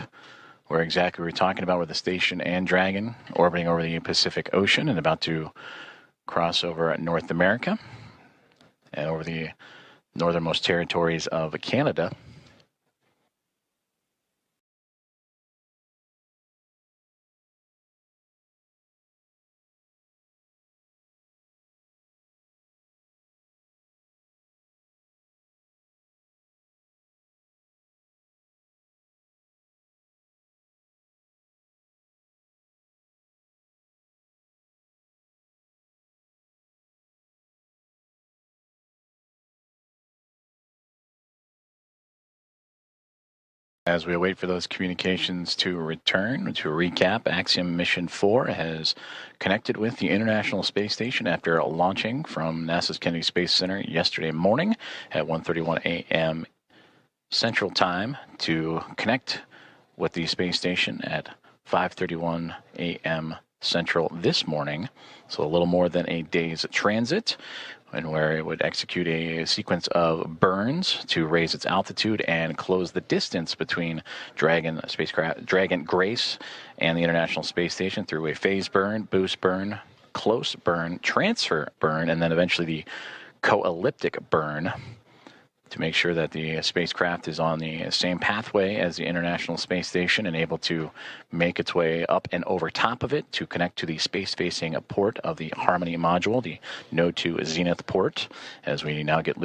where exactly we're talking about, where the station and Dragon orbiting over the Pacific Ocean and about to cross over North America and over the northernmost territories of Canada. As we wait for those communications to return, to recap, Axiom Mission 4 has connected with the International Space Station after launching from NASA's Kennedy Space Center yesterday morning at 1:31 a.m. Central Time to connect with the space station at 5:31 a.m. Central this morning. So a little more than a day's transit, and where it would execute a sequence of burns to raise its altitude and close the distance between Dragon Grace and the International Space Station through a phase burn, boost burn, close burn, transfer burn, and then eventually the co-elliptic burn to make sure that the spacecraft is on the same pathway as the International Space Station and able to make its way up and over top of it to connect to the space-facing port of the Harmony module, the Node 2 Zenith port, as we now get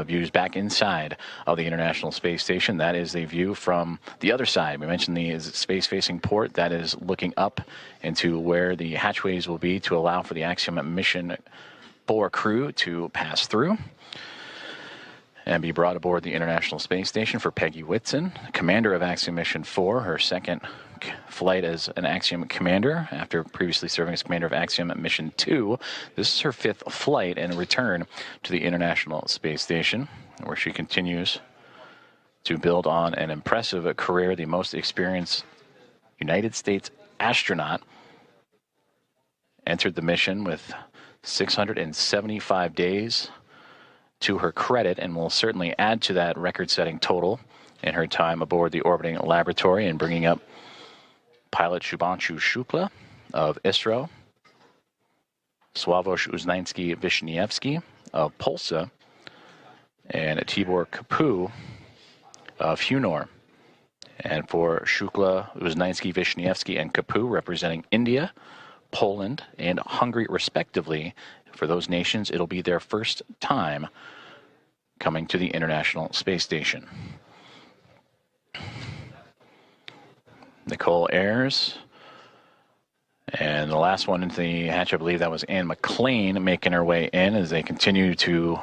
views back inside of the International Space Station. That is a view from the other side. We mentioned the space-facing port. That is looking up into where the hatchways will be to allow for the Axiom Mission 4 crew to pass through and be brought aboard the International Space Station. For Peggy Whitson, commander of Axiom Mission 4, her second flight as an Axiom commander after previously serving as commander of Axiom Mission 2. This is her 5th flight and return to the International Space Station, where she continues to build on an impressive career, the most experienced United States astronaut. Entered the mission with 675 days to her credit, and will certainly add to that record-setting total in her time aboard the orbiting laboratory, and bringing up pilot Shubhanshu Shukla of ISRO, Sławosz Uznański-Wiśniewski of Polsa, and Tibor Kapu of Hunor. And for Shukla, Uznański-Wiśniewski, and Kapu, representing India, Poland, and Hungary, respectively. For those nations, it'll be their first time coming to the International Space Station. Nicole Ayers. And the last one into the hatch, I believe that was Anne McLean making her way in as they continue to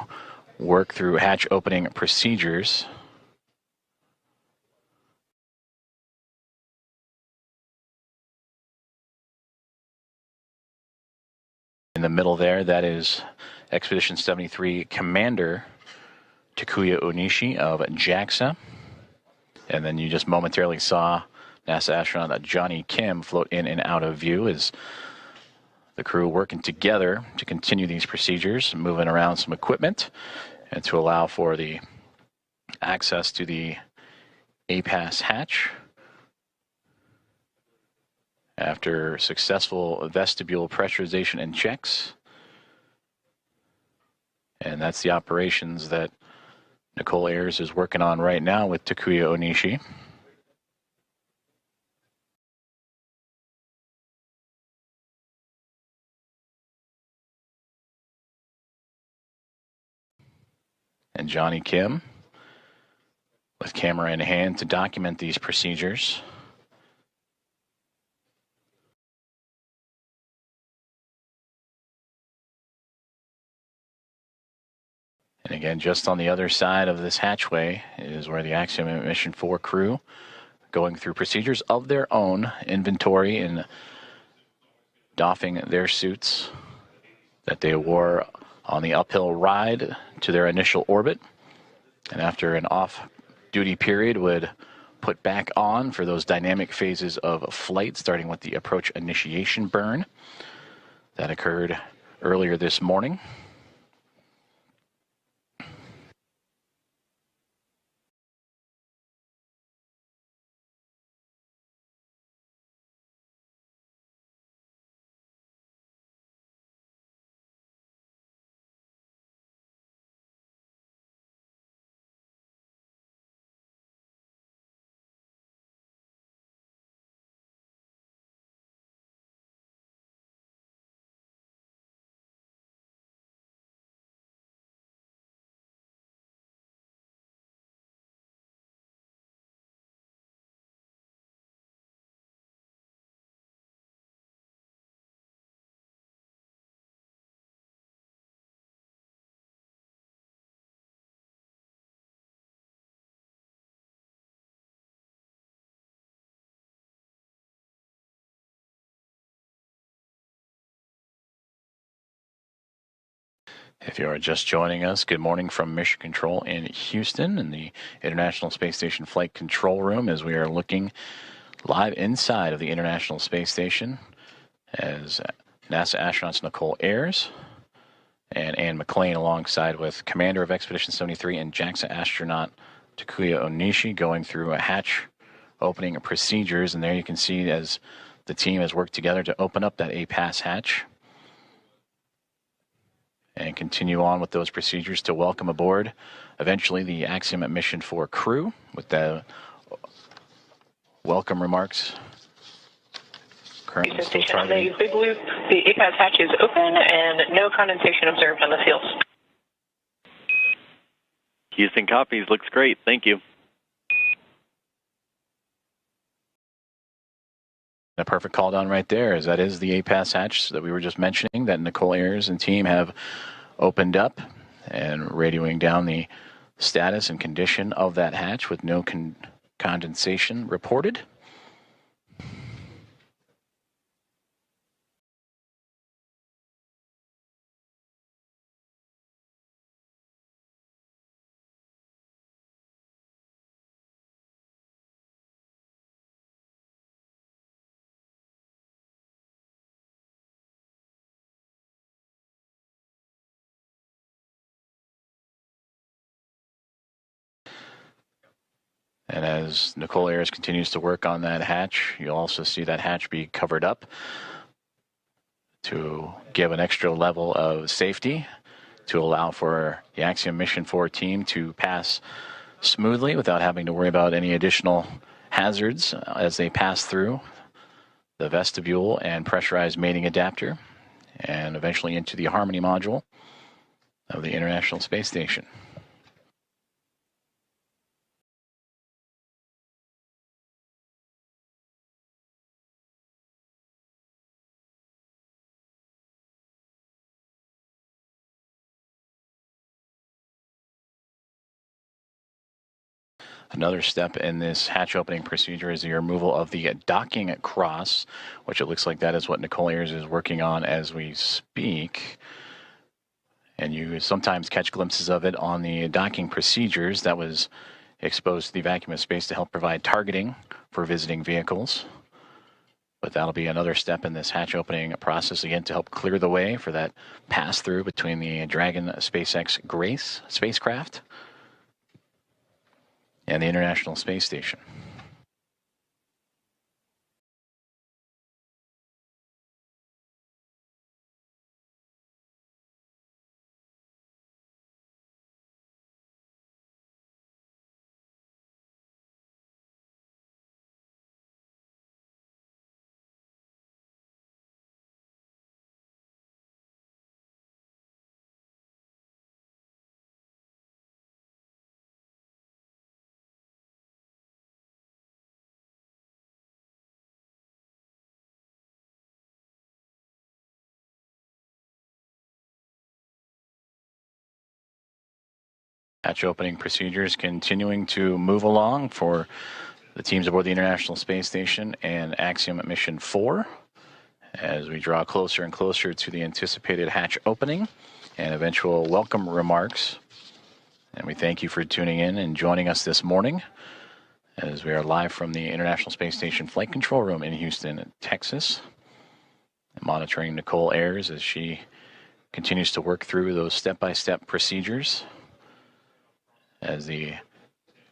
work through hatch opening procedures. In the middle there, that is Expedition 73 Commander Takuya Onishi of JAXA. And then you just momentarily saw NASA astronaut Johnny Kim float in and out of view as the crew working together to continue these procedures, moving around some equipment, and to allow for the access to the APAS hatch. After successful vestibule pressurization and checks. And that's the operations that Nicole Ayers is working on right now with Takuya Onishi. And Johnny Kim with camera in hand to document these procedures. And again, just on the other side of this hatchway is where the Axiom Mission 4 crew going through procedures of their own, inventory and doffing their suits that they wore on the uphill ride to their initial orbit. And after an off-duty period would put back on for those dynamic phases of flight, starting with the approach initiation burn that occurred earlier this morning. If you are just joining us, good morning from Mission Control in Houston in the International Space Station Flight Control Room, as we are looking live inside of the International Space Station as NASA astronauts Nicole Ayers and Anne McLean, alongside with Commander of Expedition 73 and JAXA astronaut Takuya Onishi, going through a hatch opening procedures. And there you can see as the team has worked together to open up that APAS hatch. and continue on with those procedures to welcome aboard eventually the Axiom Mission 4 crew with the welcome remarks. Currently still targeting. The big loop, the APAS hatch is open and no condensation observed on the seals. Houston copies. Looks great. Thank you. A perfect call down right there, as that is the APAS hatch that we were just mentioning that Nicole Ayers and team have opened up and radioing down the status and condition of that hatch with no condensation reported. And as Nicole Ayers continues to work on that hatch, you'll also see that hatch be covered up to give an extra level of safety to allow for the Axiom Mission 4 team to pass smoothly without having to worry about any additional hazards as they pass through the vestibule and pressurized mating adapter and eventually into the Harmony module of the International Space Station. Another step in this hatch opening procedure is the removal of the docking cross, which it looks like that is what Nicole Ayers is working on as we speak. And you sometimes catch glimpses of it on the docking procedures that was exposed to the vacuum of space to help provide targeting for visiting vehicles. But that'll be another step in this hatch opening process, again, to help clear the way for that pass-through between the Dragon SpaceX Grace spacecraft and the International Space Station. Hatch opening procedures continuing to move along for the teams aboard the International Space Station and Axiom Mission 4 as we draw closer and closer to the anticipated hatch opening and eventual welcome remarks. And we thank you for tuning in and joining us this morning as we are live from the International Space Station Flight Control Room in Houston, Texas, and monitoring Nicole Ayers as she continues to work through those step-by-step procedures. As the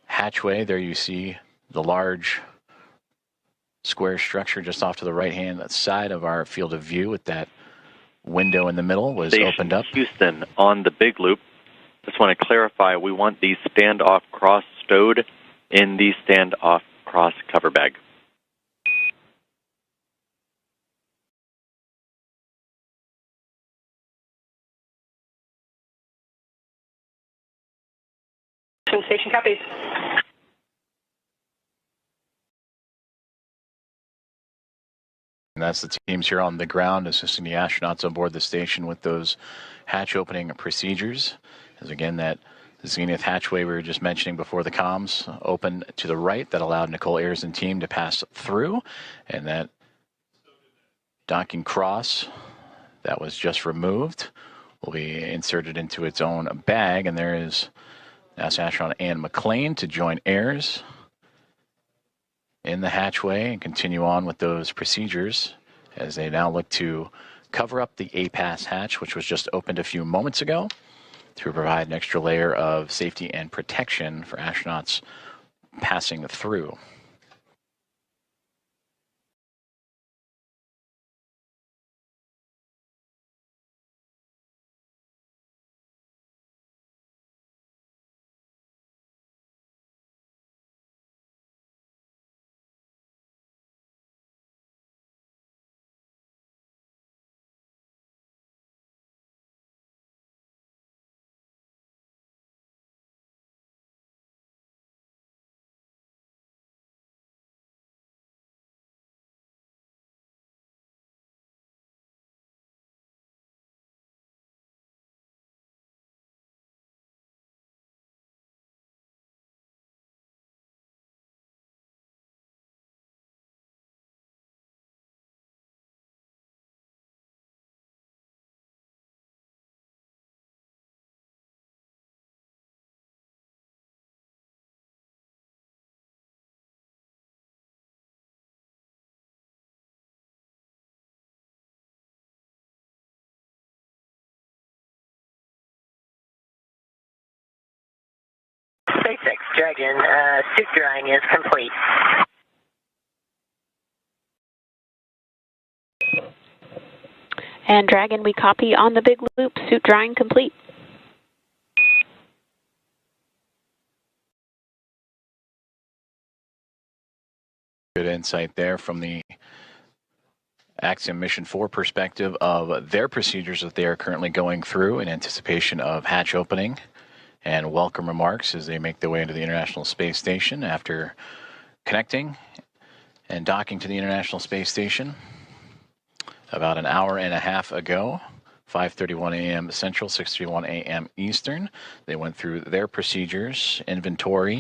hatchway, there you see the large square structure just off to the right-hand side of our field of view with that window in the middle was Station opened up. Houston on the big loop. Just want to clarify, we want the standoff cross stowed in the standoff cross cover bag. Station copies. And that's the teams here on the ground assisting the astronauts on board the station with those hatch opening procedures. As again, that zenith hatchway we were just mentioning before the comms opened to the right that allowed Nicole Ayers and team to pass through. And that docking cross that was just removed will be inserted into its own bag. And there is NASA astronaut Ann McLean to join Ayers in the hatchway and continue on with those procedures as they now look to cover up the APAS hatch, which was just opened a few moments ago, to provide an extra layer of safety and protection for astronauts passing through. SpaceX Dragon, suit drying is complete. And Dragon, we copy on the big loop, suit drying complete. Good insight there from the Axiom Mission 4 perspective of their procedures that they are currently going through in anticipation of hatch opening, and welcome remarks as they make their way into the International Space Station after connecting and docking to the International Space Station about an hour and a half ago. 5:31 a.m. Central, 6:31 a.m. Eastern. They went through their procedures, inventory,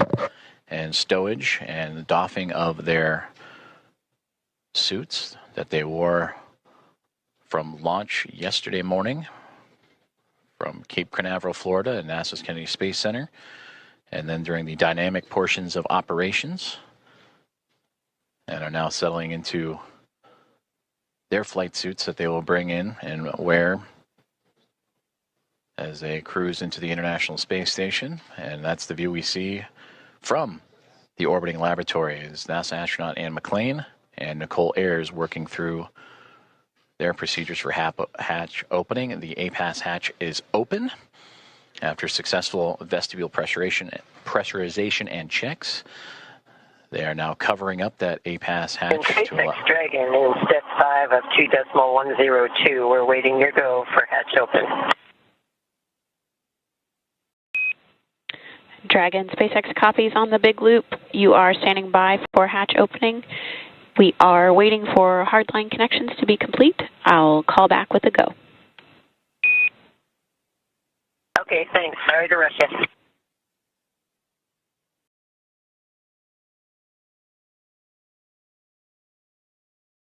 and stowage, and doffing of their suits that they wore from launch yesterday morning from Cape Canaveral, Florida, and NASA's Kennedy Space Center, and then during the dynamic portions of operations, and are now settling into their flight suits that they will bring in and wear as they cruise into the International Space Station. And that's the view we see from the orbiting laboratory is NASA astronaut Anne McClain and Nicole Ayers working through their procedures for hatch opening. The APAS hatch is open after successful vestibule pressurization and checks. They are now covering up that APAS hatch. SpaceX Dragon in step 5 of 2.102. We're waiting your go for hatch open. Dragon, SpaceX copies on the big loop. You are standing by for hatch opening. We are waiting for hardline connections to be complete. I'll call back with a go. Okay, thanks. Sorry to rush you.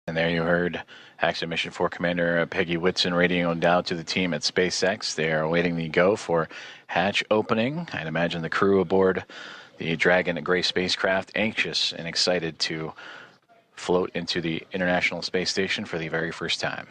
And there you heard Axiom Mission 4 Commander Peggy Whitson radioing down to the team at SpaceX. They are awaiting the go for hatch opening. I'd imagine the crew aboard the Dragon Gray spacecraft anxious and excited to float into the International Space Station for the very first time.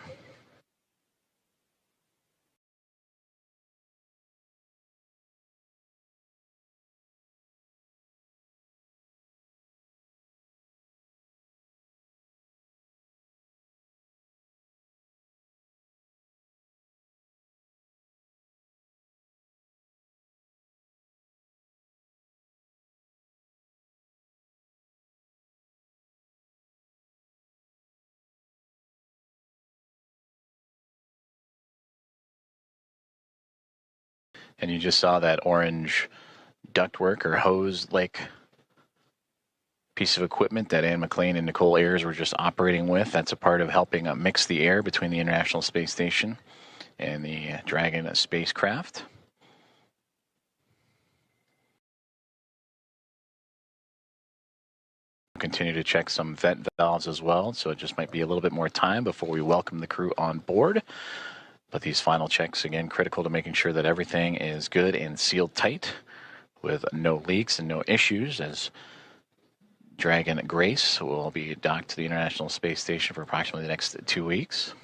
And you just saw that orange ductwork or hose-like piece of equipment that Anne McClain and Nicole Ayers were just operating with. That's a part of helping mix the air between the International Space Station and the Dragon spacecraft. Continue to check some vent valves as well, so it just might be a little bit more time before we welcome the crew on board. But these final checks, again, critical to making sure that everything is good and sealed tight with no leaks and no issues, as Dragon Grace will be docked to the International Space Station for approximately the next 2 weeks.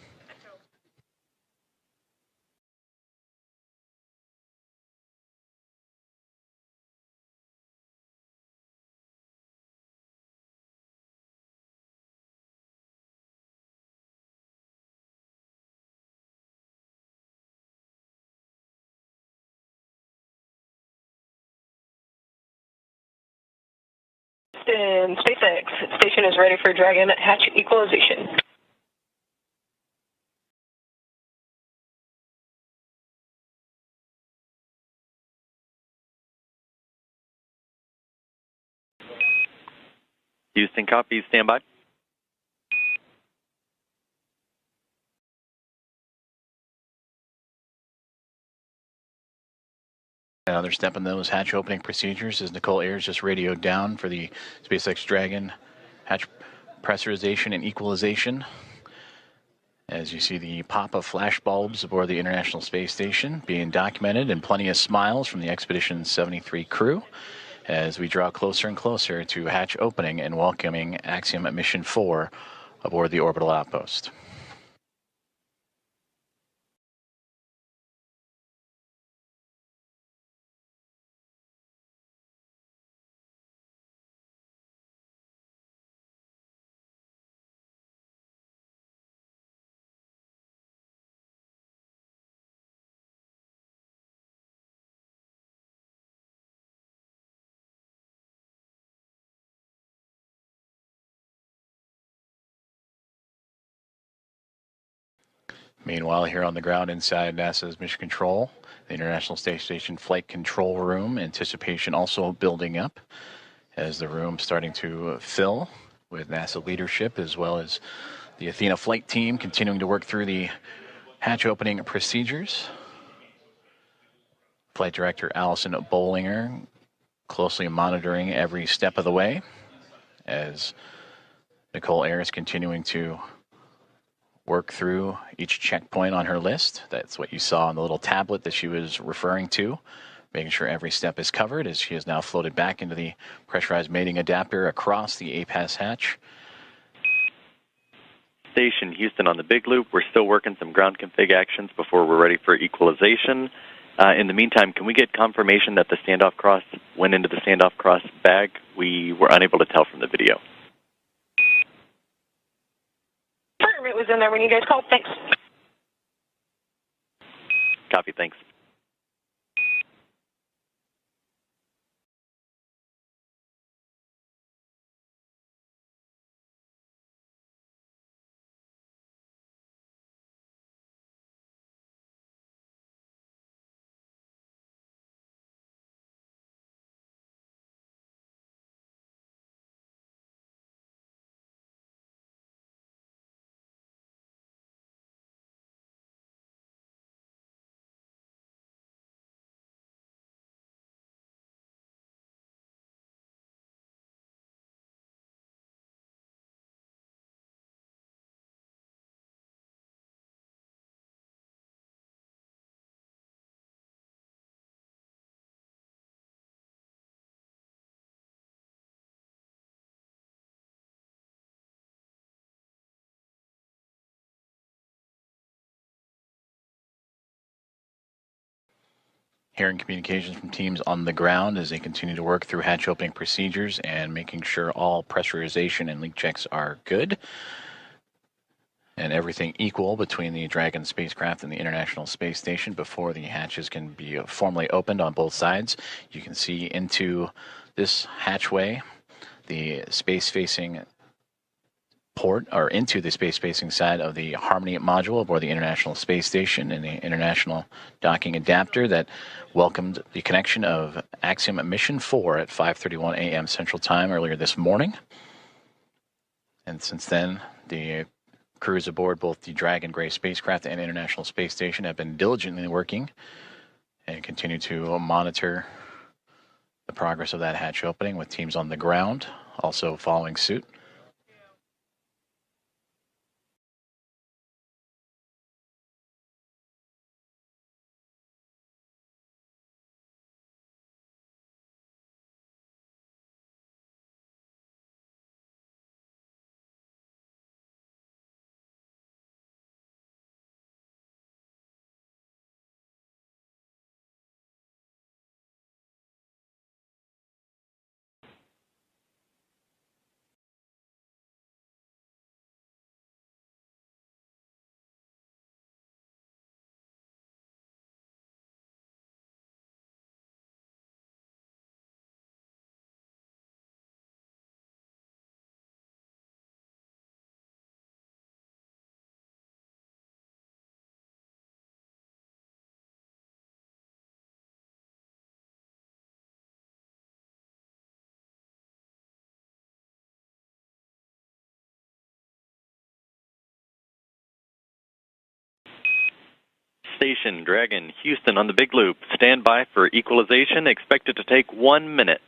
And SpaceX station is ready for Dragon hatch equalization. Houston copies, stand by. Another step in those hatch opening procedures is Nicole Ayers just radioed down for the SpaceX Dragon hatch pressurization and equalization. As you see the pop of flash bulbs aboard the International Space Station being documented, and plenty of smiles from the Expedition 73 crew as we draw closer and closer to hatch opening and welcoming Axiom Mission 4 aboard the Orbital outpost. Meanwhile, here on the ground inside NASA's Mission Control, the International Space Station Flight Control Room, anticipation also building up as the room starting to fill with NASA leadership as well as the Athena flight team continuing to work through the hatch opening procedures. Flight Director Allison Bollinger closely monitoring every step of the way as Nicole Ayers is continuing to work through each checkpoint on her list. That's what you saw on the little tablet that she was referring to, making sure every step is covered as she has now floated back into the pressurized mating adapter across the APAS hatch. Station Houston on the big loop. We're still working some ground config actions before we're ready for equalization. In the meantime, can we get confirmation that the standoff cross went into the standoff cross bag? We were unable to tell from the video. It was in there when you guys called. Thanks. Copy, thanks. Hearing communications from teams on the ground as they continue to work through hatch opening procedures and making sure all pressurization and leak checks are good and everything equal between the Dragon spacecraft and the International Space Station before the hatches can be formally opened on both sides. You can see into this hatchway, the space-facing port, or into the space-facing side of the Harmony module aboard the International Space Station and the International Docking Adapter that welcomed the connection of Axiom Mission 4 at 5:31 a.m. Central Time earlier this morning. And since then, the crews aboard both the Dragon Gray spacecraft and International Space Station have been diligently working and continue to monitor the progress of that hatch opening with teams on the ground also following suit. Station Dragon Houston on the big loop. Stand by for equalization. Expected to take 1 minute.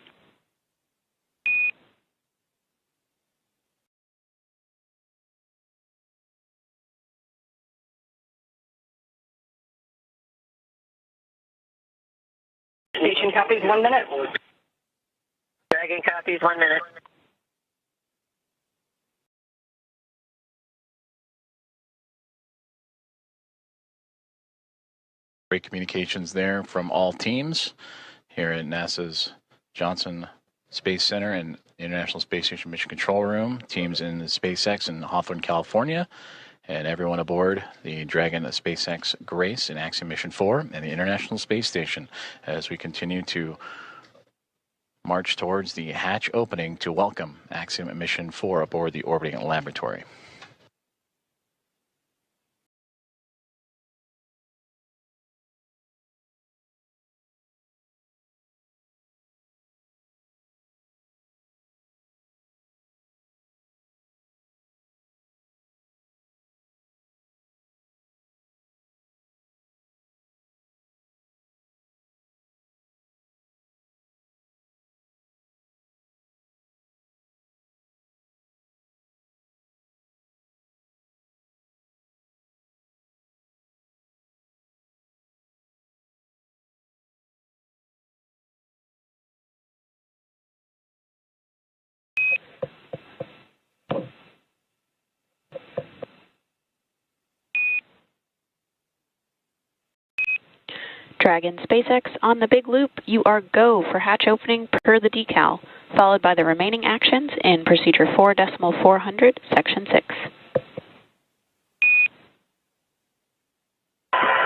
Station copies 1 minute. Dragon copies 1 minute. Great communications there from all teams here at NASA's Johnson Space Center and International Space Station Mission Control Room, teams in the SpaceX in Hawthorne, California, and everyone aboard the Dragon SpaceX Grace in Axiom Mission 4 and the International Space Station as we continue to march towards the hatch opening to welcome Axiom Mission 4 aboard the orbiting laboratory. Dragon SpaceX on the big loop, you are go for hatch opening per the decal, followed by the remaining actions in procedure 4.400, section 6.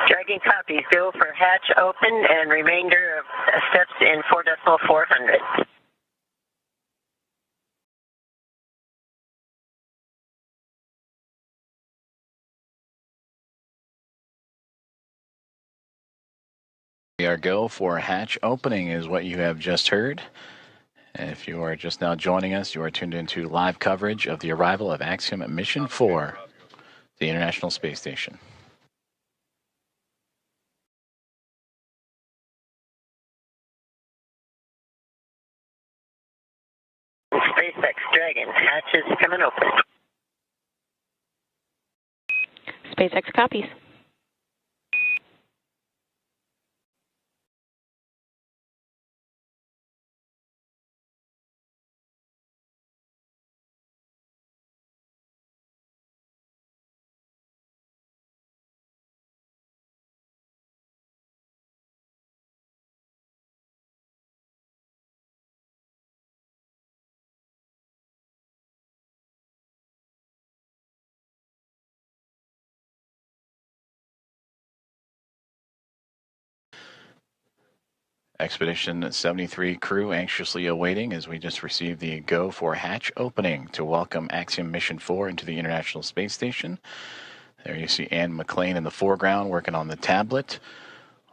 Dragon copies, go for hatch open and remainder of steps in 4.400. We are go for hatch opening is what you have just heard. And if you are just now joining us, you are tuned into live coverage of the arrival of Axiom Mission 4, the International Space Station. SpaceX Dragon, hatch is coming open. SpaceX copies. Expedition 73 crew anxiously awaiting as we just received the go for hatch opening to welcome Axiom Mission 4 into the International Space Station. There you see Ann McLean in the foreground working on the tablet,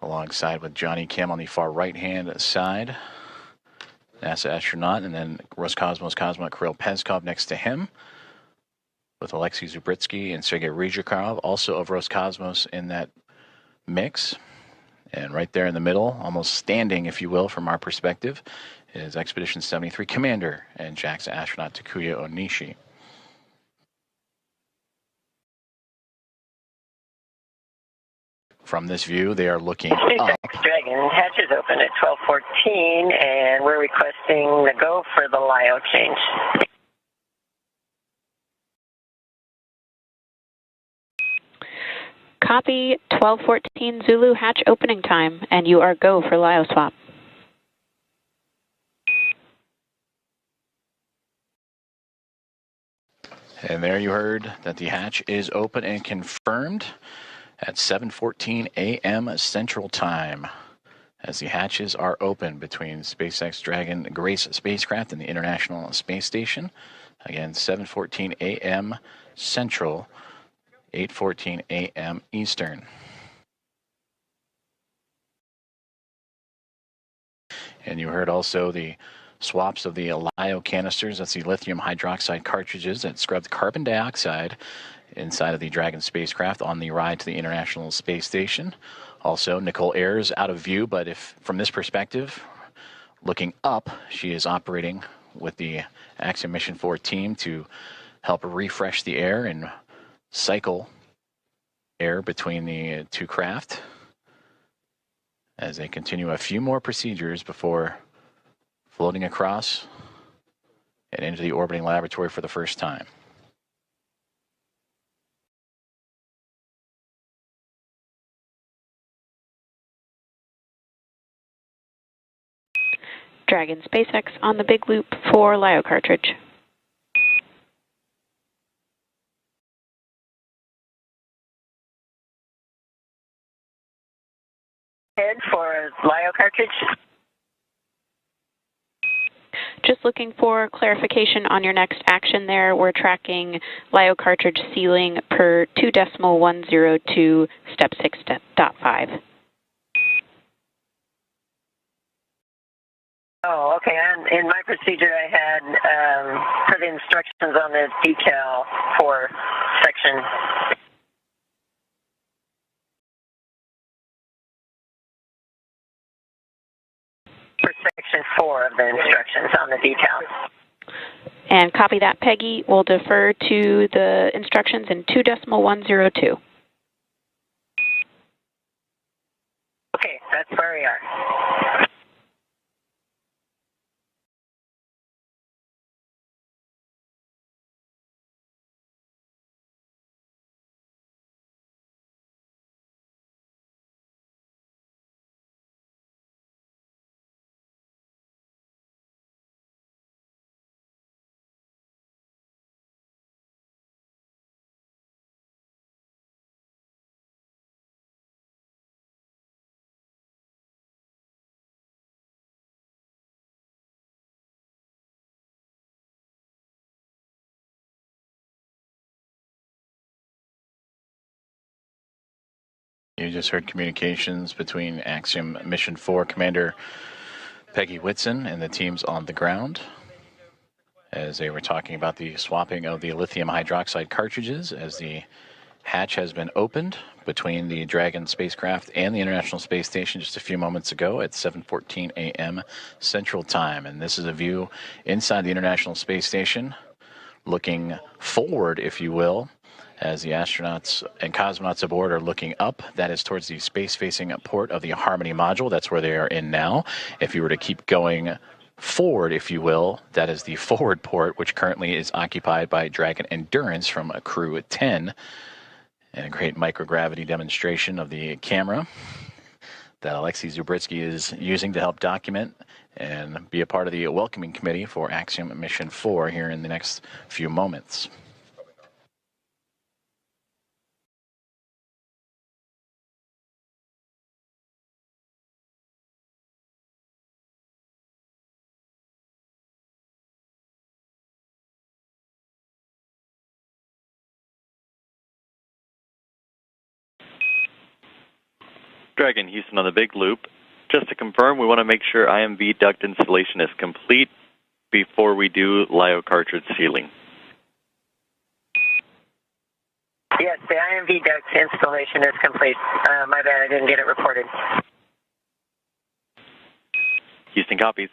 alongside with Johnny Kim on the far right-hand side, NASA astronaut, and then Roscosmos cosmonaut Kirill Peskov next to him, with Alexei Zubritsky and Sergei Ryzhikov, also of Roscosmos, in that mix. And right there in the middle, almost standing, if you will, from our perspective, is Expedition 73 Commander and JAXA astronaut Takuya Onishi. From this view, they are looking up. SpaceX Dragon, hatch is open at 12:14, and we're requesting the go for the LiOH change. Copy 12:14 Zulu hatch opening time, and you are go for LiO swap. And there you heard that the hatch is open and confirmed at 7:14 a.m. Central Time, as the hatches are open between SpaceX Dragon Grace spacecraft and the International Space Station. Again, 7:14 a.m. Central, 8:14 a.m. Eastern. And you heard also the swaps of the LiO canisters. That's the lithium hydroxide cartridges that scrubbed carbon dioxide inside of the Dragon spacecraft on the ride to the International Space Station. Also, Nicole Ayers out of view, but if from this perspective, looking up, she is operating with the Axiom Mission 4 team to help refresh the air and cycle air between the two craft as they continue a few more procedures before floating across and into the orbiting laboratory for the first time. Dragon SpaceX on the big loop for LiO cartridge. Head for LiO cartridge. Just looking for clarification on your next action there. We're tracking LiO cartridge sealing per 2.102 step 6.5. Oh, okay. In my procedure, I had for the instructions on the decal for section. For section 4 of the instructions on the decal. And copy that, Peggy. We'll defer to the instructions in 2.102. Okay, that's where we are. You just heard communications between Axiom Mission 4 Commander Peggy Whitson and the teams on the ground as they were talking about the swapping of the lithium hydroxide cartridges as the hatch has been opened between the Dragon spacecraft and the International Space Station just a few moments ago at 7:14 a.m. Central Time. And this is a view inside the International Space Station, looking forward, if you will, as the astronauts and cosmonauts aboard are looking up. That is towards the space-facing port of the Harmony module. That's where they are in now. If you were to keep going forward, if you will, that is the forward port, which currently is occupied by Dragon Endurance from Crew 10. And a great microgravity demonstration of the camera that Alexei Zubritsky is using to help document and be a part of the welcoming committee for Axiom Mission 4 here in the next few moments. Dragon Houston on the big loop. Just to confirm, we want to make sure IMV duct installation is complete before we do LiOH cartridge sealing. Yes, the IMV duct installation is complete. My bad, I didn't get it reported. Houston copies.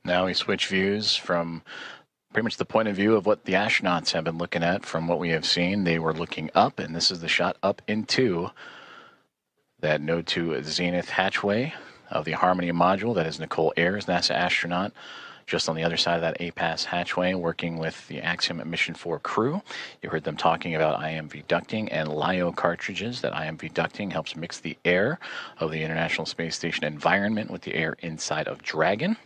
Now we switch views from pretty much the point of view of what the astronauts have been looking at. From what we have seen, they were looking up, and this is the shot up into that Node 2 Zenith hatchway of the Harmony module. That is Nicole Ayers, NASA astronaut, just on the other side of that APAS hatchway, working with the Axiom Mission 4 crew. You heard them talking about IMV ducting and LiOH cartridges. That IMV ducting helps mix the air of the International Space Station environment with the air inside of Dragon.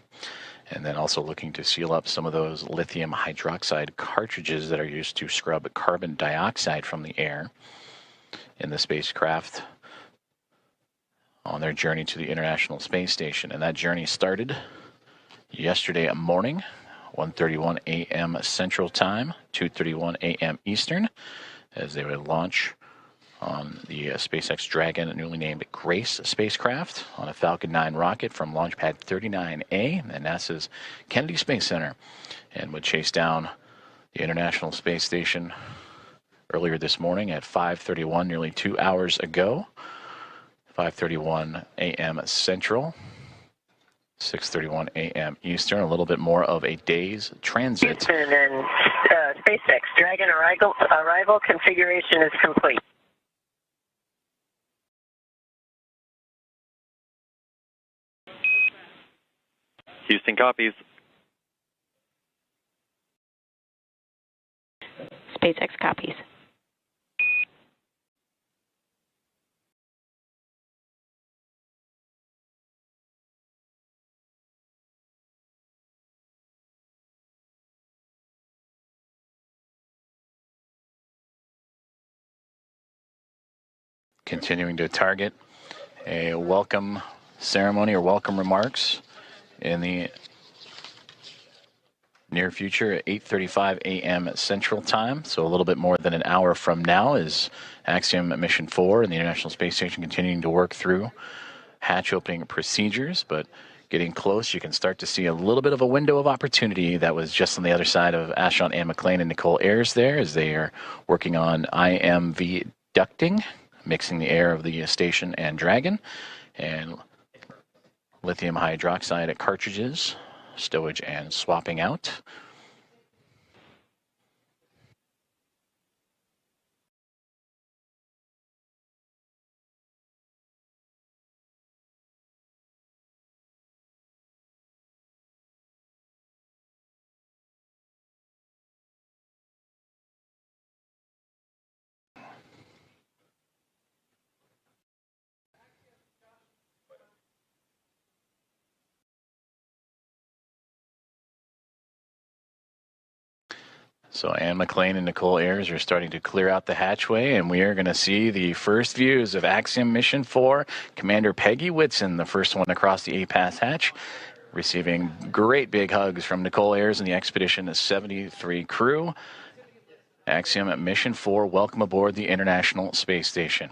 And then also looking to seal up some of those lithium hydroxide cartridges that are used to scrub carbon dioxide from the air in the spacecraft on their journey to the International Space Station. And that journey started yesterday morning, 1:31 a.m. Central Time, 2:31 a.m. Eastern, as they would launch on the SpaceX Dragon, newly named Grace spacecraft, on a Falcon 9 rocket from Launch Pad 39A at NASA's Kennedy Space Center, and would chase down the International Space Station earlier this morning at 5:31, nearly 2 hours ago, 5:31 a.m. Central, 6:31 a.m. Eastern, a little bit more of a day's transit. Houston and SpaceX Dragon arrival configuration is complete. Houston copies. SpaceX copies. Continuing to target a welcome ceremony or welcome remarks in the near future at 8:35 a.m. Central Time. So a little bit more than an hour from now is Axiom Mission 4 and the International Space Station continuing to work through hatch opening procedures, but getting close, you can start to see a little bit of a window of opportunity that was just on the other side of astronaut Anne McLean and Nicole Ayers there, as they are working on IMV ducting, mixing the air of the station and Dragon, and lithium hydroxide cartridges, stowage and swapping out. So Anne McLean and Nicole Ayers are starting to clear out the hatchway, and we are going to see the first views of Axiom Mission 4. Commander Peggy Whitson, the first one across the A-Pass hatch, receiving great big hugs from Nicole Ayers and the Expedition 73 crew. Axiom Mission 4, welcome aboard the International Space Station.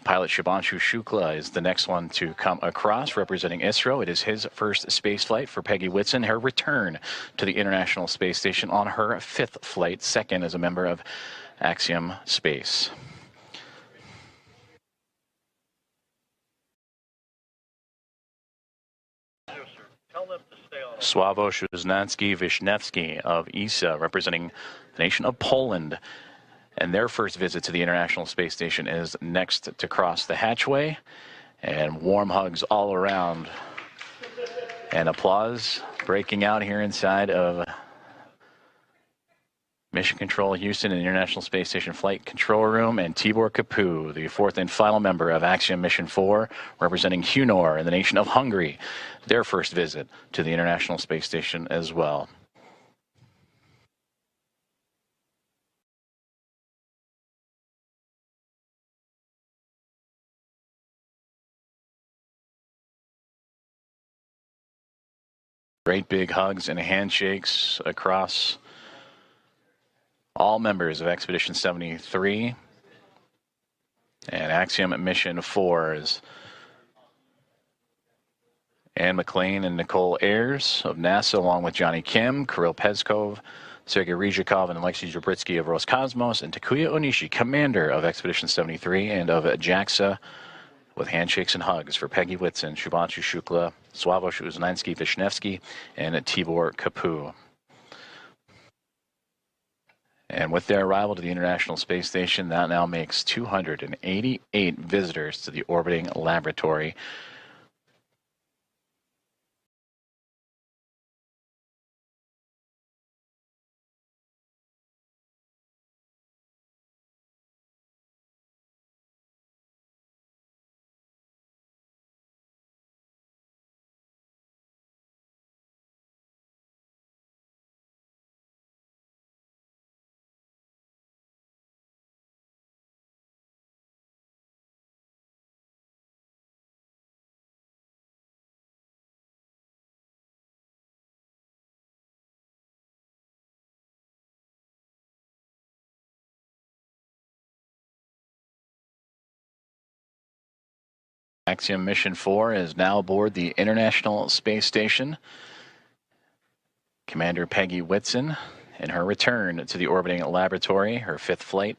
Pilot Shubhanshu Shukla is the next one to come across, representing ISRO. It is his first space flight for Peggy Whitson, her return to the International Space Station on her fifth flight, second as a member of Axiom Space. Sławomir Wisniewski of ESA, representing the nation of Poland. And their first visit to the International Space Station is next to cross the hatchway. And warm hugs all around. And applause breaking out here inside of Mission Control Houston and International Space Station Flight Control Room. And Tibor Kapu, the fourth and final member of Axiom Mission 4, representing Hunor and the nation of Hungary. Their first visit to the International Space Station as well. Great big hugs and handshakes across all members of Expedition 73 and Axiom Mission 4 is Anne McLean and Nicole Ayers of NASA, along with Johnny Kim, Kirill Peskov, Sergei Ryzhikov, and Alexei Jabritsky of Roscosmos, and Takuya Onishi, commander of Expedition 73 and of JAXA, with handshakes and hugs for Peggy Whitson, Shubhanshu Shukla, Sławomir Wisniewski, and Tibor Kapu. And with their arrival to the International Space Station, that now makes 288 visitors to the orbiting laboratory. Axiom Mission 4 is now aboard the International Space Station. Commander Peggy Whitson, in her return to the orbiting laboratory, her fifth flight.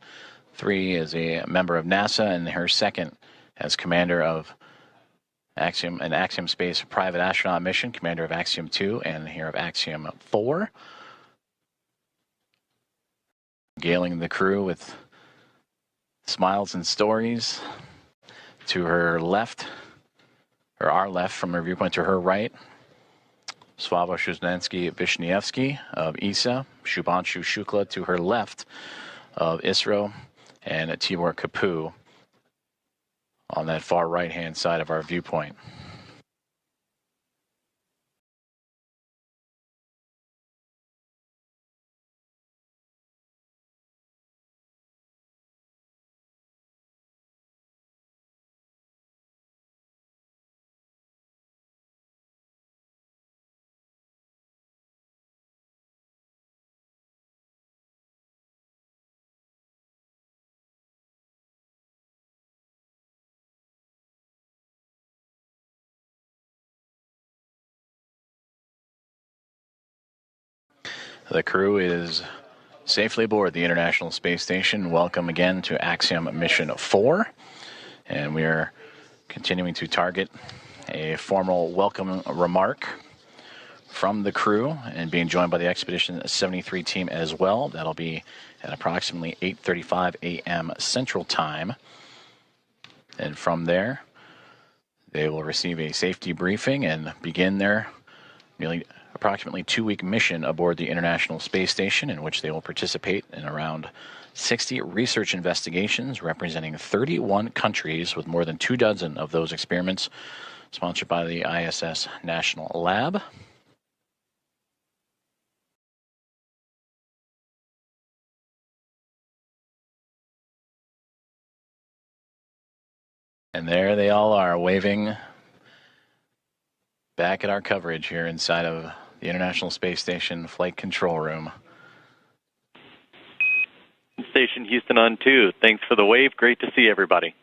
3 is a member of NASA, and her second as commander of Axiom, an Axiom Space private astronaut mission, commander of Axiom 2 and here of Axiom 4. Regaling the crew with smiles and stories. To her left, or our left from her viewpoint, to her right, Sławomir Wisniewski of ESA, Shubhanshu Shukla to her left of ISRO, and Tibor Kapu on that far right-hand side of our viewpoint. The crew is safely aboard the International Space Station. Welcome again to Axiom Mission 4. And we are continuing to target a formal welcome remark from the crew and being joined by the Expedition 73 team as well. That'll be at approximately 8:35 a.m. Central Time. And from there, they will receive a safety briefing and begin their nearly approximately 2-week mission aboard the International Space Station, in which they will participate in around 60 research investigations representing 31 countries, with more than 24 of those experiments sponsored by the ISS National Lab. And there they all are, waving back at our coverage here inside of the International Space Station Flight Control Room. Station Houston on 2. Thanks for the wave. Great to see everybody.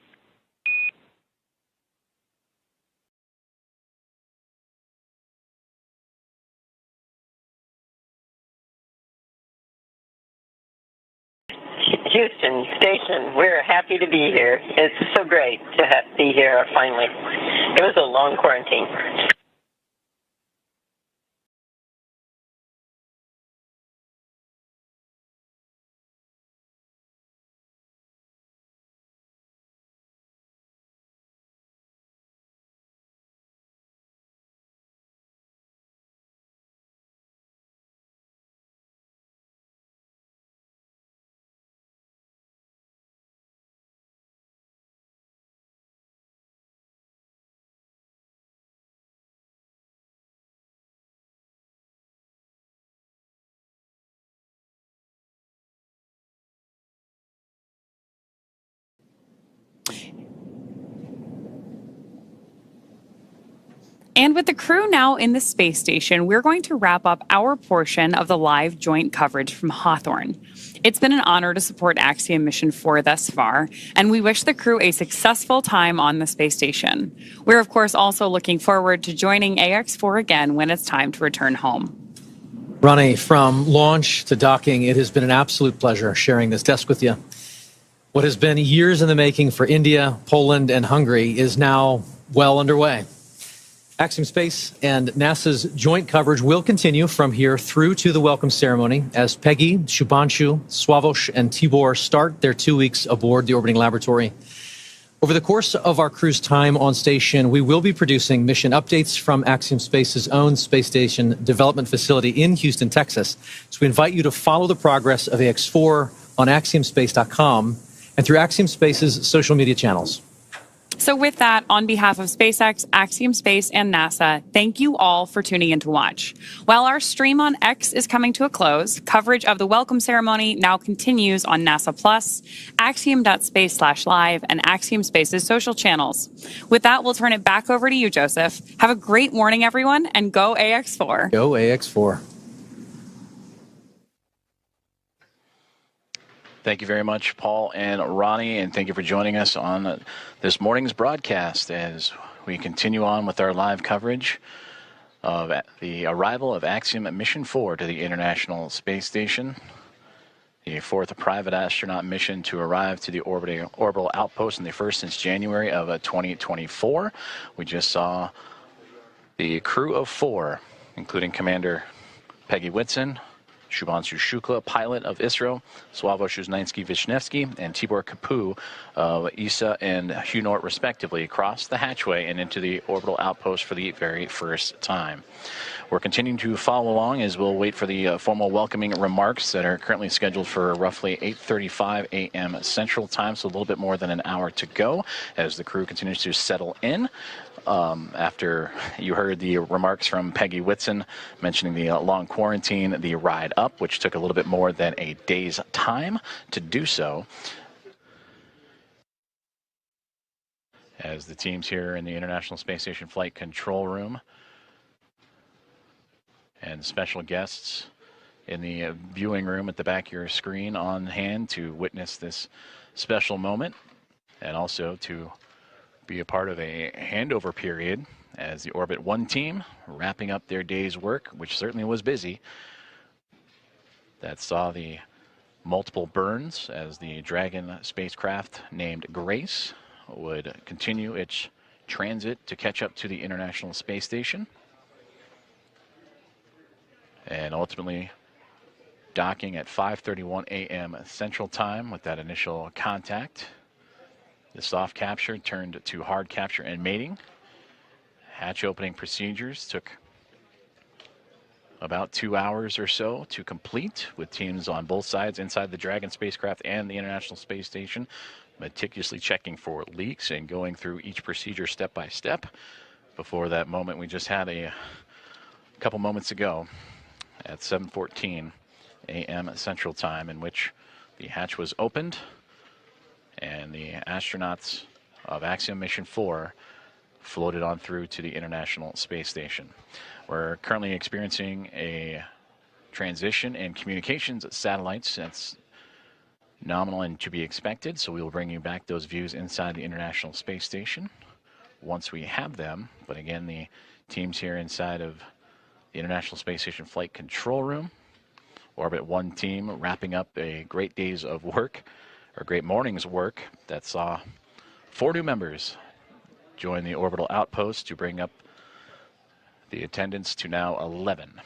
Houston Station, we're happy to be here. It's so great to be here finally. It was a long quarantine. And with the crew now in the space station, we're going to wrap up our portion of the live joint coverage from Hawthorne. It's been an honor to support Axiom Mission 4 thus far, and we wish the crew a successful time on the space station. We're, of course, also looking forward to joining AX4 again when it's time to return home. Ronnie, from launch to docking, it has been an absolute pleasure sharing this desk with you. What has been years in the making for India, Poland, and Hungary is now well underway. Axiom Space and NASA's joint coverage will continue from here through to the welcome ceremony as Peggy, Shubhanshu, Swavesh, and Tibor start their 2 weeks aboard the orbiting laboratory. Over the course of our crew's time on station, we will be producing mission updates from Axiom Space's own space station development facility in Houston, Texas. So we invite you to follow the progress of AX4 on axiomspace.com and through Axiom Space's social media channels. So with that, on behalf of SpaceX, Axiom Space, and NASA, thank you all for tuning in to watch. While our stream on X is coming to a close, coverage of the welcome ceremony now continues on NASA Plus, axiom.space/live, and Axiom Space's social channels. With that, we'll turn it back over to you, Joseph. Have a great morning, everyone, and go AX4. Go AX4. Thank you very much, Paul and Ronnie, and thank you for joining us on this morning's broadcast as we continue on with our live coverage of the arrival of Axiom Mission 4 to the International Space Station, the fourth private astronaut mission to arrive to the orbital outpost, and the first since January of 2024. We just saw the crew of 4, including Commander Peggy Whitson, Shubhanshu Shukla, pilot of ISRO, Swavesh Uznanski-Vishnevsky, and Tibor Kapu of ESA and HUNORT, respectively, crossed the hatchway and into the orbital outpost for the very first time. We're continuing to follow along as we'll wait for the formal welcoming remarks that are currently scheduled for roughly 8:35 a.m. Central Time, so a little bit more than an hour to go as the crew continues to settle in. After you heard the remarks from Peggy Whitson mentioning the long quarantine, the ride up, which took a little bit more than a day's time to do so, as the teams here in the International Space Station Flight Control Room and special guests in the viewing room at the back of your screen on hand to witness this special moment and also to be a part of a handover period as the Orbit 1 team wrapping up their day's work, which certainly was busy. That saw the multiple burns as the Dragon spacecraft named Grace would continue its transit to catch up to the International Space Station, and ultimately docking at 5:31 a.m. Central Time with that initial contact. The soft capture turned to hard capture and mating. Hatch opening procedures took about 2 hours or so to complete, with teams on both sides inside the Dragon spacecraft and the International Space Station meticulously checking for leaks and going through each procedure step by step before that moment we just had a couple moments ago at 7:14 a.m. Central Time, in which the hatch was opened and the astronauts of Axiom Mission 4 floated on through to the International Space Station. We're currently experiencing a transition in communications satellites. That's nominal and to be expected, so we will bring you back those views inside the International Space Station once we have them. But again, the teams here inside of the International Space Station Flight Control Room. Orbit 1 team wrapping up a great day's of work, or great morning's work, that saw 4 new members join the orbital outpost to bring up the attendance to now 11.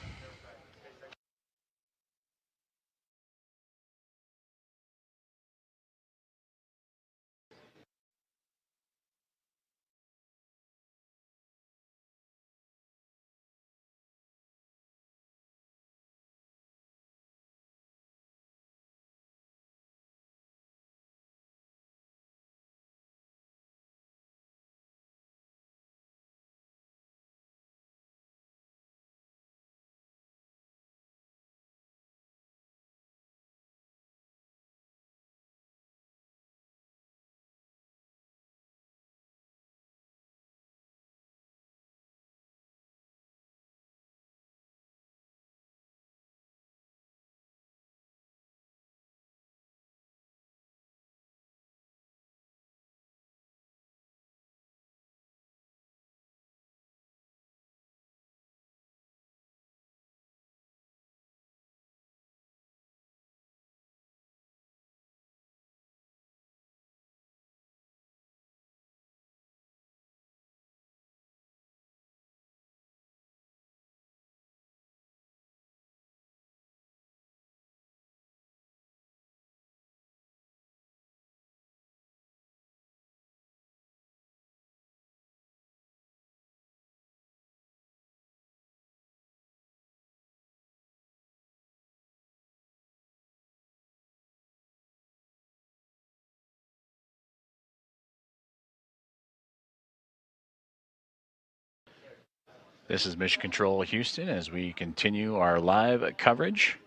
This is Mission Control Houston as we continue our live coverage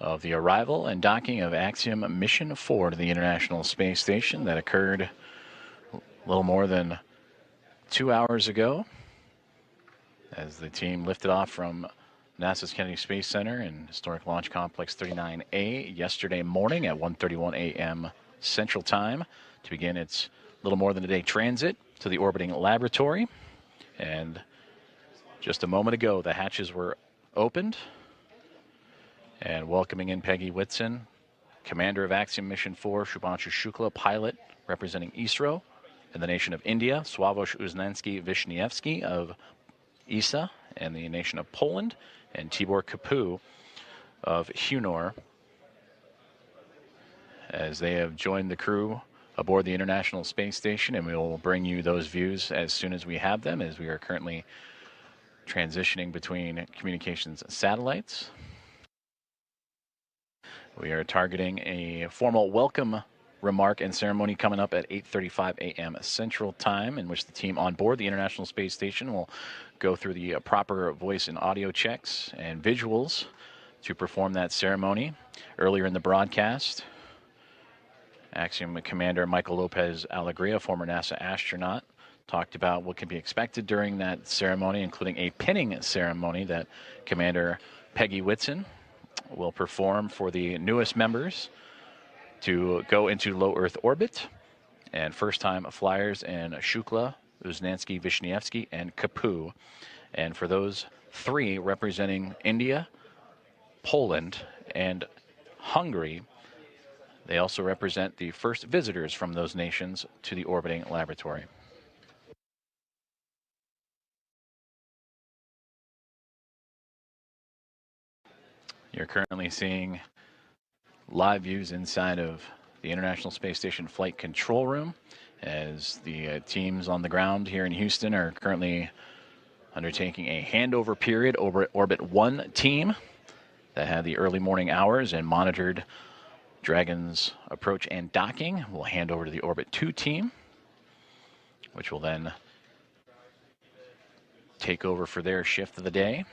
of the arrival and docking of Axiom Mission 4 to the International Space Station that occurred a little more than 2 hours ago as the team lifted off from NASA's Kennedy Space Center and Historic Launch Complex 39A yesterday morning at 1:31 a.m. Central Time to begin its little more than a day transit to the orbiting laboratory. And just a moment ago, the hatches were opened, and welcoming in Peggy Whitson, commander of Axiom Mission 4, Shubhanshu Shukla, pilot representing ISRO, in the nation of India, Sławosz Uznański-Wiśniewski of ESA, and the nation of Poland, and Tibor Kapu of HUNOR, as they have joined the crew aboard the International Space Station, and we will bring you those views as soon as we have them, as we are currently transitioning between communications satellites. We are targeting a formal welcome remark and ceremony coming up at 8:35 a.m. Central Time, in which the team on board the International Space Station will go through the proper voice and audio checks and visuals to perform that ceremony. Earlier in the broadcast, Axiom Commander Michael Lopez Alegria, former NASA astronaut, talked about what can be expected during that ceremony, including a pinning ceremony that Commander Peggy Whitson will perform for the newest members to go into low Earth orbit, and first-time flyers in Shukla, Uznański-Wiśniewski, and Kapu. And for those 3 representing India, Poland, and Hungary, they also represent the first visitors from those nations to the orbiting laboratory. You're currently seeing live views inside of the International Space Station Flight Control Room as the teams on the ground here in Houston are currently undertaking a handover period over Orbit 1 team that had the early morning hours and monitored Dragon's approach and docking. We'll hand over to the Orbit 2 team, which will then take over for their shift of the day.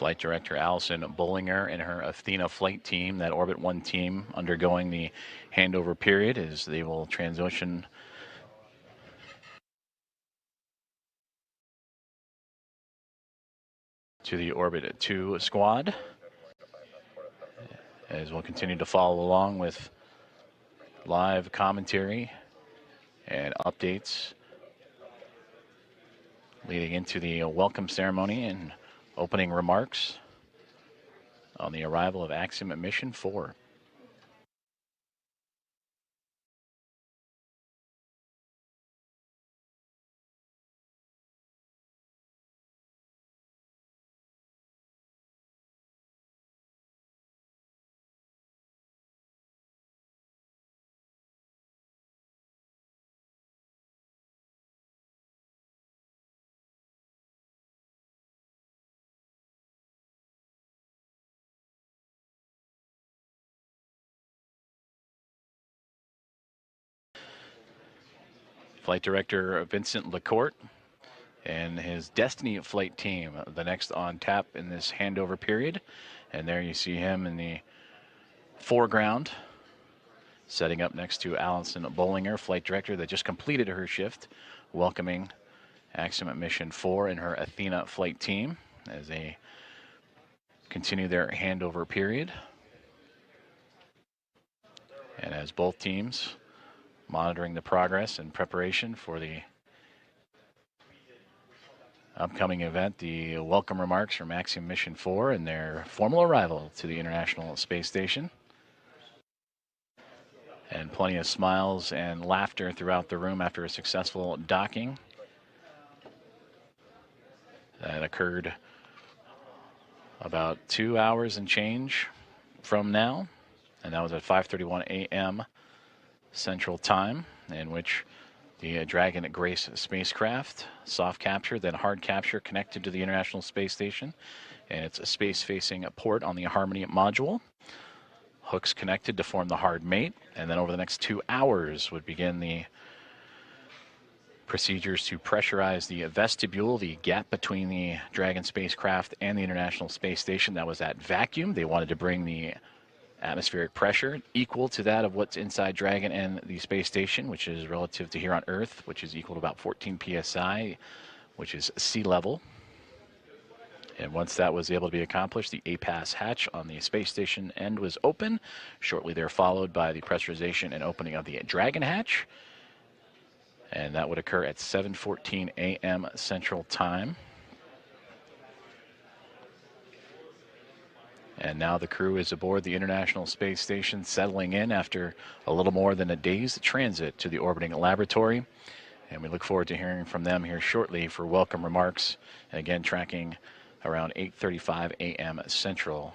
Flight Director Allison Bollinger and her Athena flight team, that Orbit 1 team, undergoing the handover period as they will transition to the Orbit 2 squad, as we'll continue to follow along with live commentary and updates leading into the welcome ceremony and opening remarks on the arrival of Axiom at Mission 4. Flight Director Vincent Lacourt and his Destiny flight team, the next on tap in this handover period. And there you see him in the foreground, setting up next to Allison Bollinger, Flight Director that just completed her shift, welcoming Axiom at Mission 4 and her Athena flight team as they continue their handover period. And as both teams monitoring the progress and preparation for the upcoming event, the welcome remarks from Axiom Mission 4 and their formal arrival to the International Space Station. And plenty of smiles and laughter throughout the room after a successful docking that occurred about 2 hours and change from now. And that was at 5:31 a.m. Central Time, in which the Dragon Grace spacecraft, soft capture, then hard capture, connected to the International Space Station and its space-facing port on the Harmony module. Hooks connected to form the hard mate, and then over the next 2 hours would begin the procedures to pressurize the vestibule, the gap between the Dragon spacecraft and the International Space Station. That was at vacuum. They wanted to bring the atmospheric pressure equal to that of what's inside Dragon and the space station, which is relative to here on Earth, which is equal to about 14 psi, which is sea level. And once that was able to be accomplished, the APAS hatch on the space station end was open. Shortly there followed by the pressurization and opening of the Dragon hatch. And that would occur at 7:14 a.m. Central Time. And now the crew is aboard the International Space Station, settling in after a little more than a day's transit to the orbiting laboratory. And we look forward to hearing from them here shortly for welcome remarks. And again, tracking around 8:35 a.m. Central.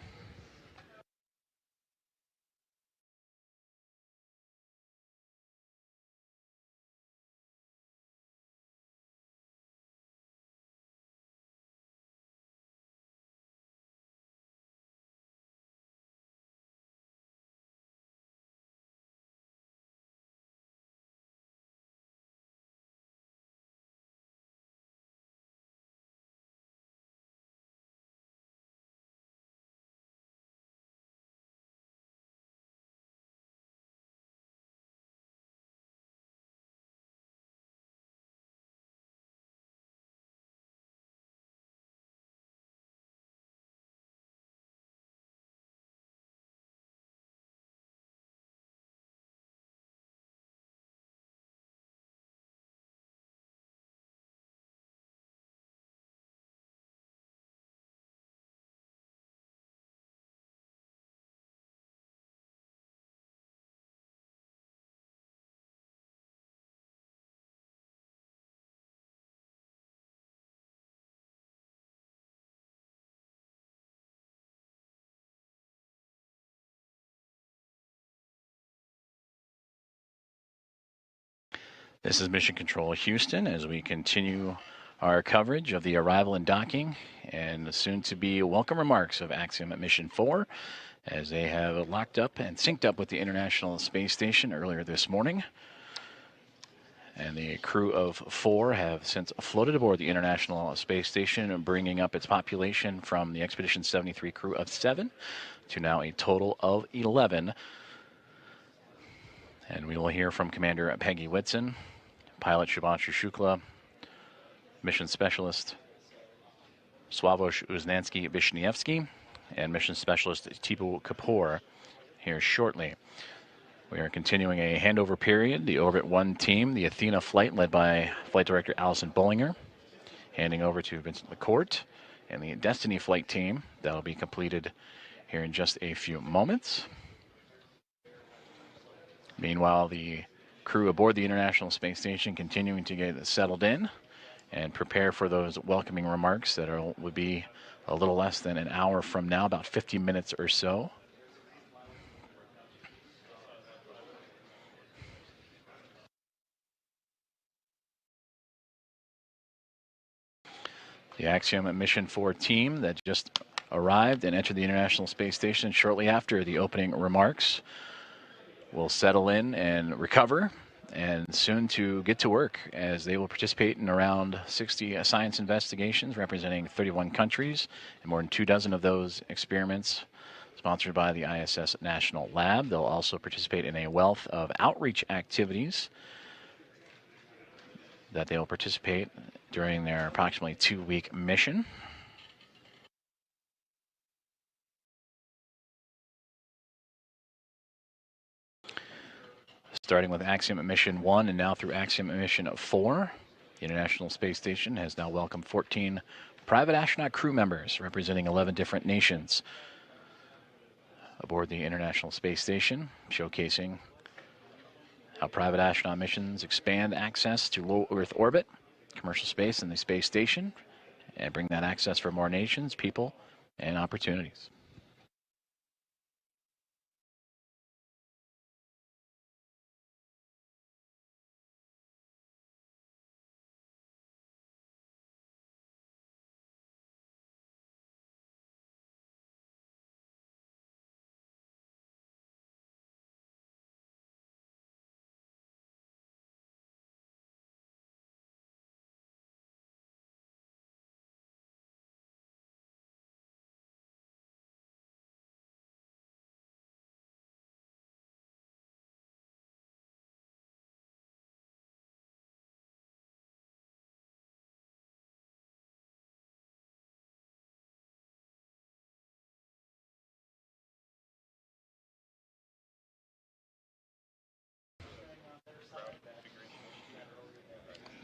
This is Mission Control Houston as we continue our coverage of the arrival and docking and soon to be welcome remarks of Axiom at Mission 4 as they have locked up and synced up with the International Space Station earlier this morning. And the crew of 4 have since floated aboard the International Space Station, bringing up its population from the Expedition 73 crew of 7 to now a total of 11. And we will hear from Commander Peggy Whitson, pilot Shubhanshu Shukla, mission specialist Sławosz Uznansky-Wiśniewski, and mission specialist Tipu Kapoor here shortly. We are continuing a handover period. The Orbit 1 team, the Athena flight led by Flight Director Allison Bullinger, handing over to Vincent LaCourte, and the Destiny flight team. That'll be completed here in just a few moments. Meanwhile, the crew aboard the International Space Station continuing to get settled in and prepare for those welcoming remarks that will be a little less than an hour from now, about 50 minutes or so. The Axiom Mission 4 team that just arrived and entered the International Space Station shortly after the opening remarks will settle in and recover, and soon to get to work as they will participate in around 60 science investigations representing 31 countries, and more than 24 of those experiments sponsored by the ISS National Lab. They'll also participate in a wealth of outreach activities that they will participate during their approximately 2-week mission. Starting with Axiom Mission 1 and now through Axiom Mission 4, the International Space Station has now welcomed 14 private astronaut crew members representing 11 different nations aboard the International Space Station, showcasing how private astronaut missions expand access to low Earth orbit, commercial space, and the space station, and bring that access for more nations, people, and opportunities.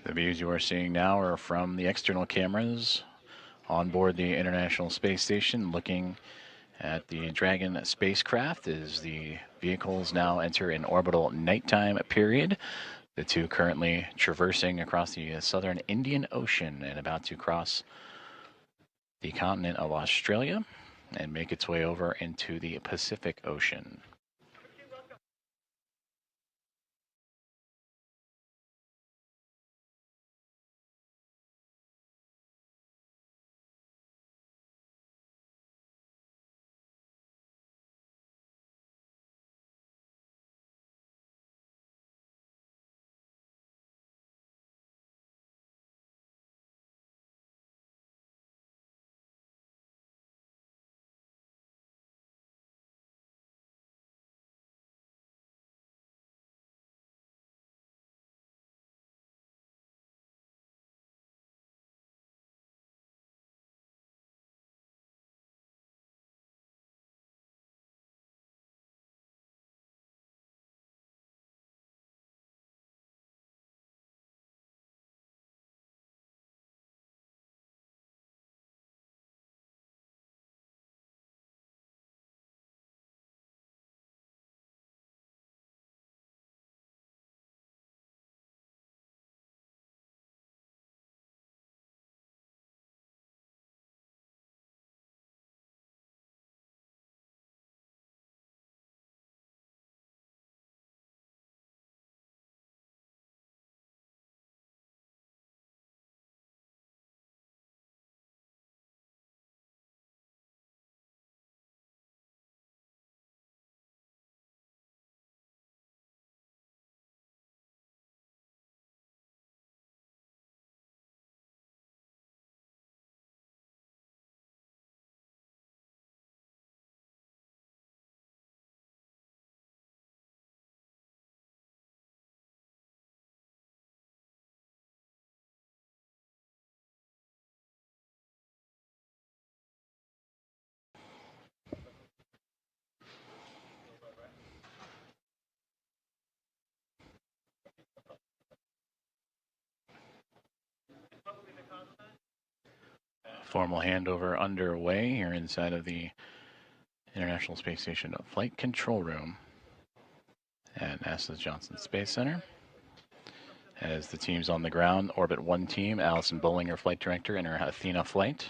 The views you are seeing now are from the external cameras on board the International Space Station, looking at the Dragon spacecraft as the vehicles now enter an orbital nighttime period. The two currently traversing across the southern Indian Ocean and about to cross the continent of Australia and make its way over into the Pacific Ocean. Formal handover underway here inside of the International Space Station Flight Control Room at NASA's Johnson Space Center. As the teams on the ground, Orbit 1 team, Allison Bollinger, Flight Director, in her Athena flight,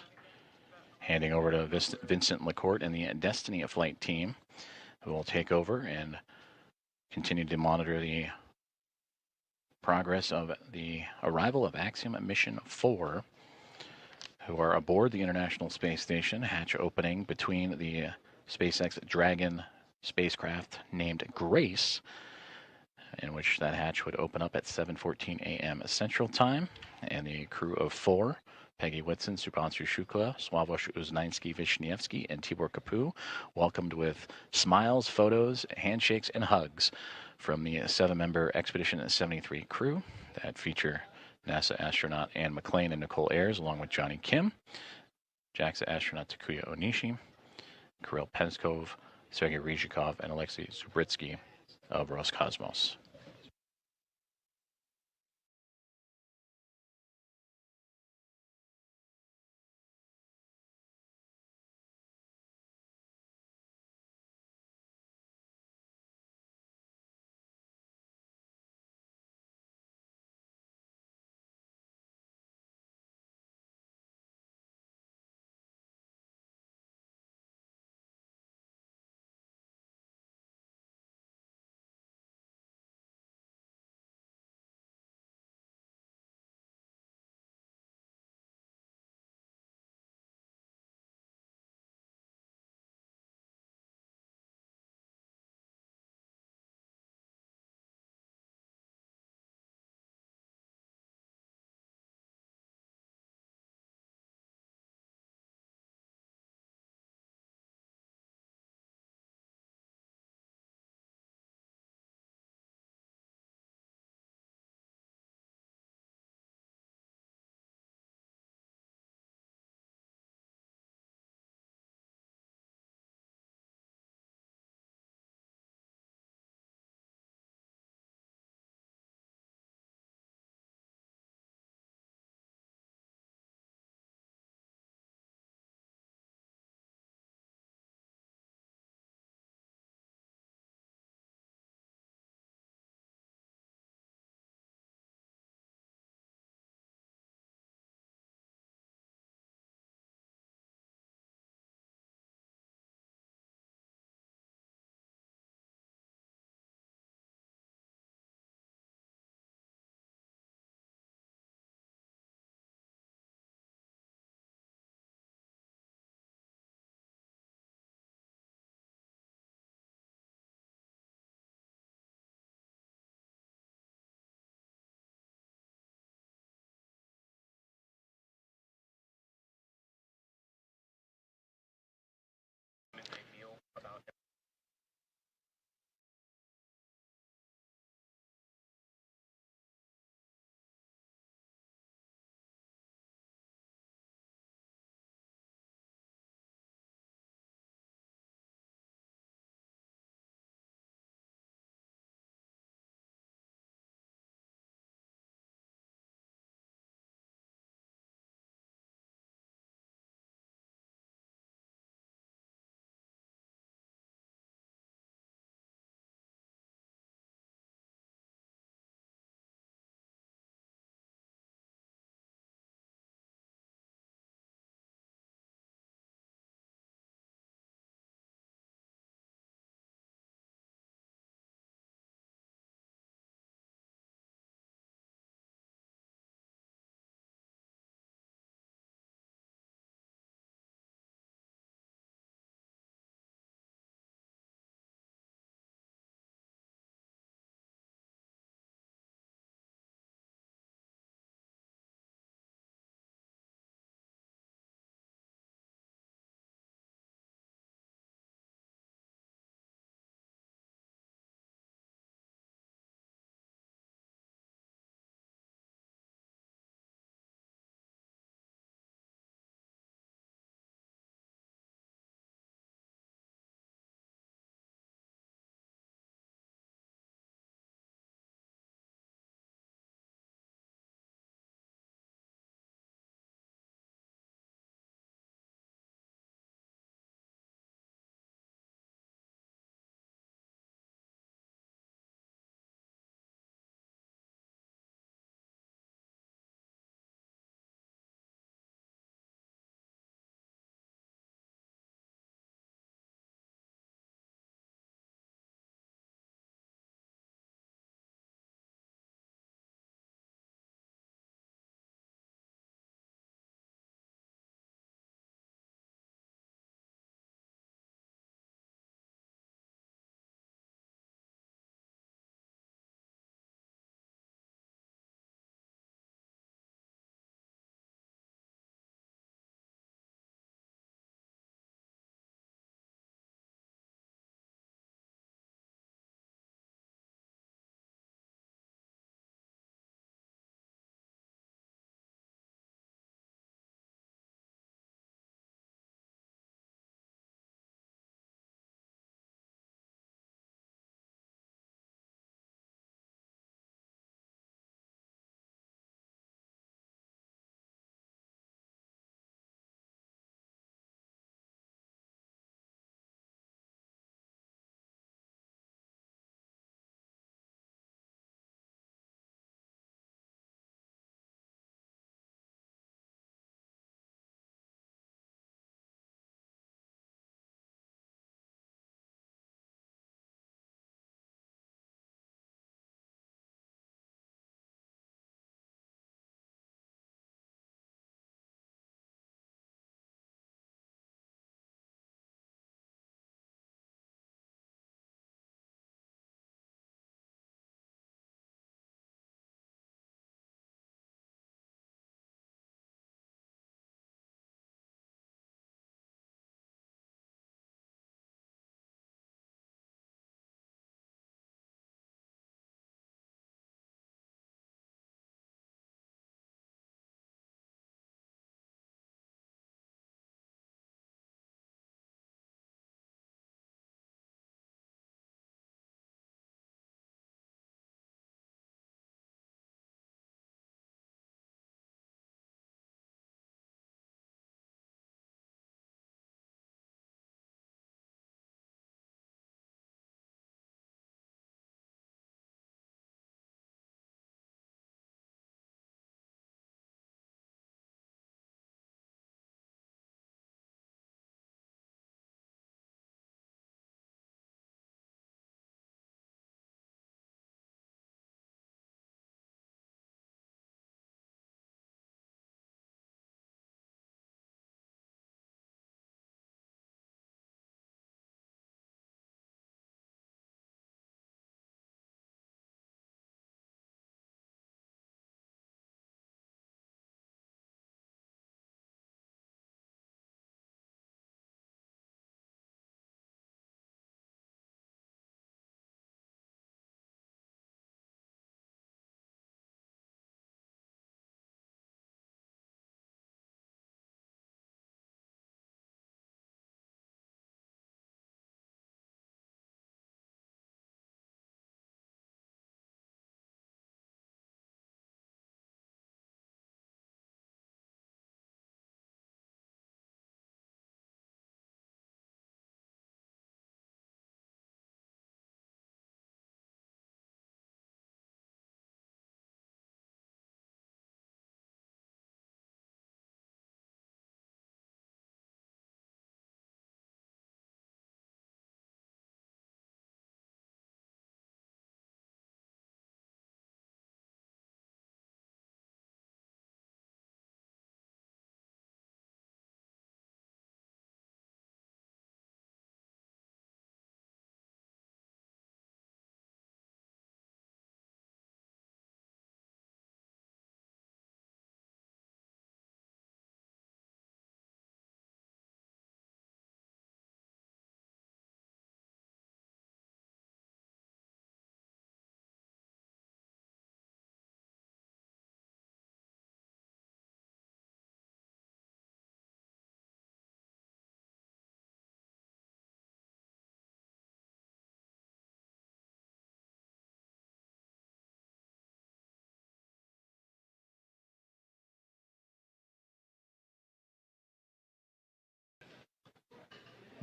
handing over to Vincent LaCourte and the Destiny flight team, who will take over and continue to monitor the progress of the arrival of Axiom Mission 4, who are aboard the International Space Station, hatch opening between the SpaceX Dragon spacecraft named Grace, in which that hatch would open up at 7:14 a.m. Central Time, and the crew of 4, Peggy Whitson, Subhanshu Shukla, Sławosz Uznański-Wiśniewski, and Tibor Kapu, welcomed with smiles, photos, handshakes, and hugs from the 7-member Expedition 73 crew that feature NASA astronaut Anne McClain and Nicole Ayers, along with Johnny Kim, JAXA astronaut Takuya Onishi, Kirill Peskov, Sergei Ryzhikov, and Alexei Zubritsky of Roscosmos.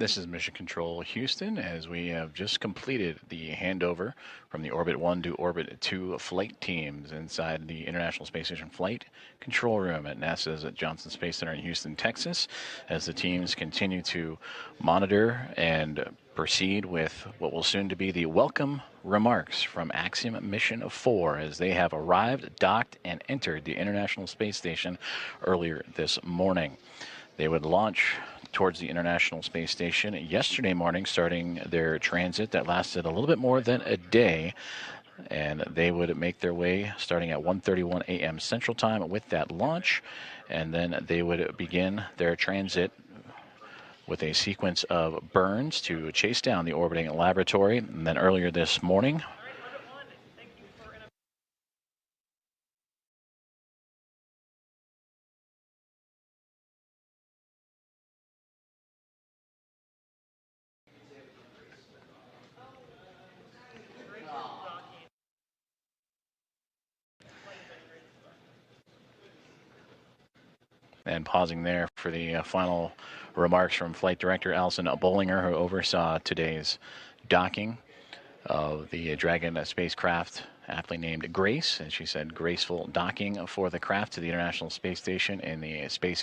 This is Mission Control Houston, as we have just completed the handover from the Orbit 1 to Orbit 2 flight teams inside the International Space Station Flight Control Room at NASA's Johnson Space Center in Houston, Texas, as the teams continue to monitor and proceed with what will soon to be the welcome remarks from Axiom Mission 4, as they have arrived, docked, and entered the International Space Station earlier this morning. They would launch towards the International Space Station yesterday morning, starting their transit that lasted a little bit more than a day. And they would make their way starting at 1:31 a.m. Central Time with that launch. And then they would begin their transit with a sequence of burns to chase down the orbiting laboratory. And then earlier this morning, and pausing there for the final remarks from Flight Director Alison Bollinger, who oversaw today's docking of the Dragon spacecraft, aptly named Grace. And she said, graceful docking for the craft to the International Space Station in the space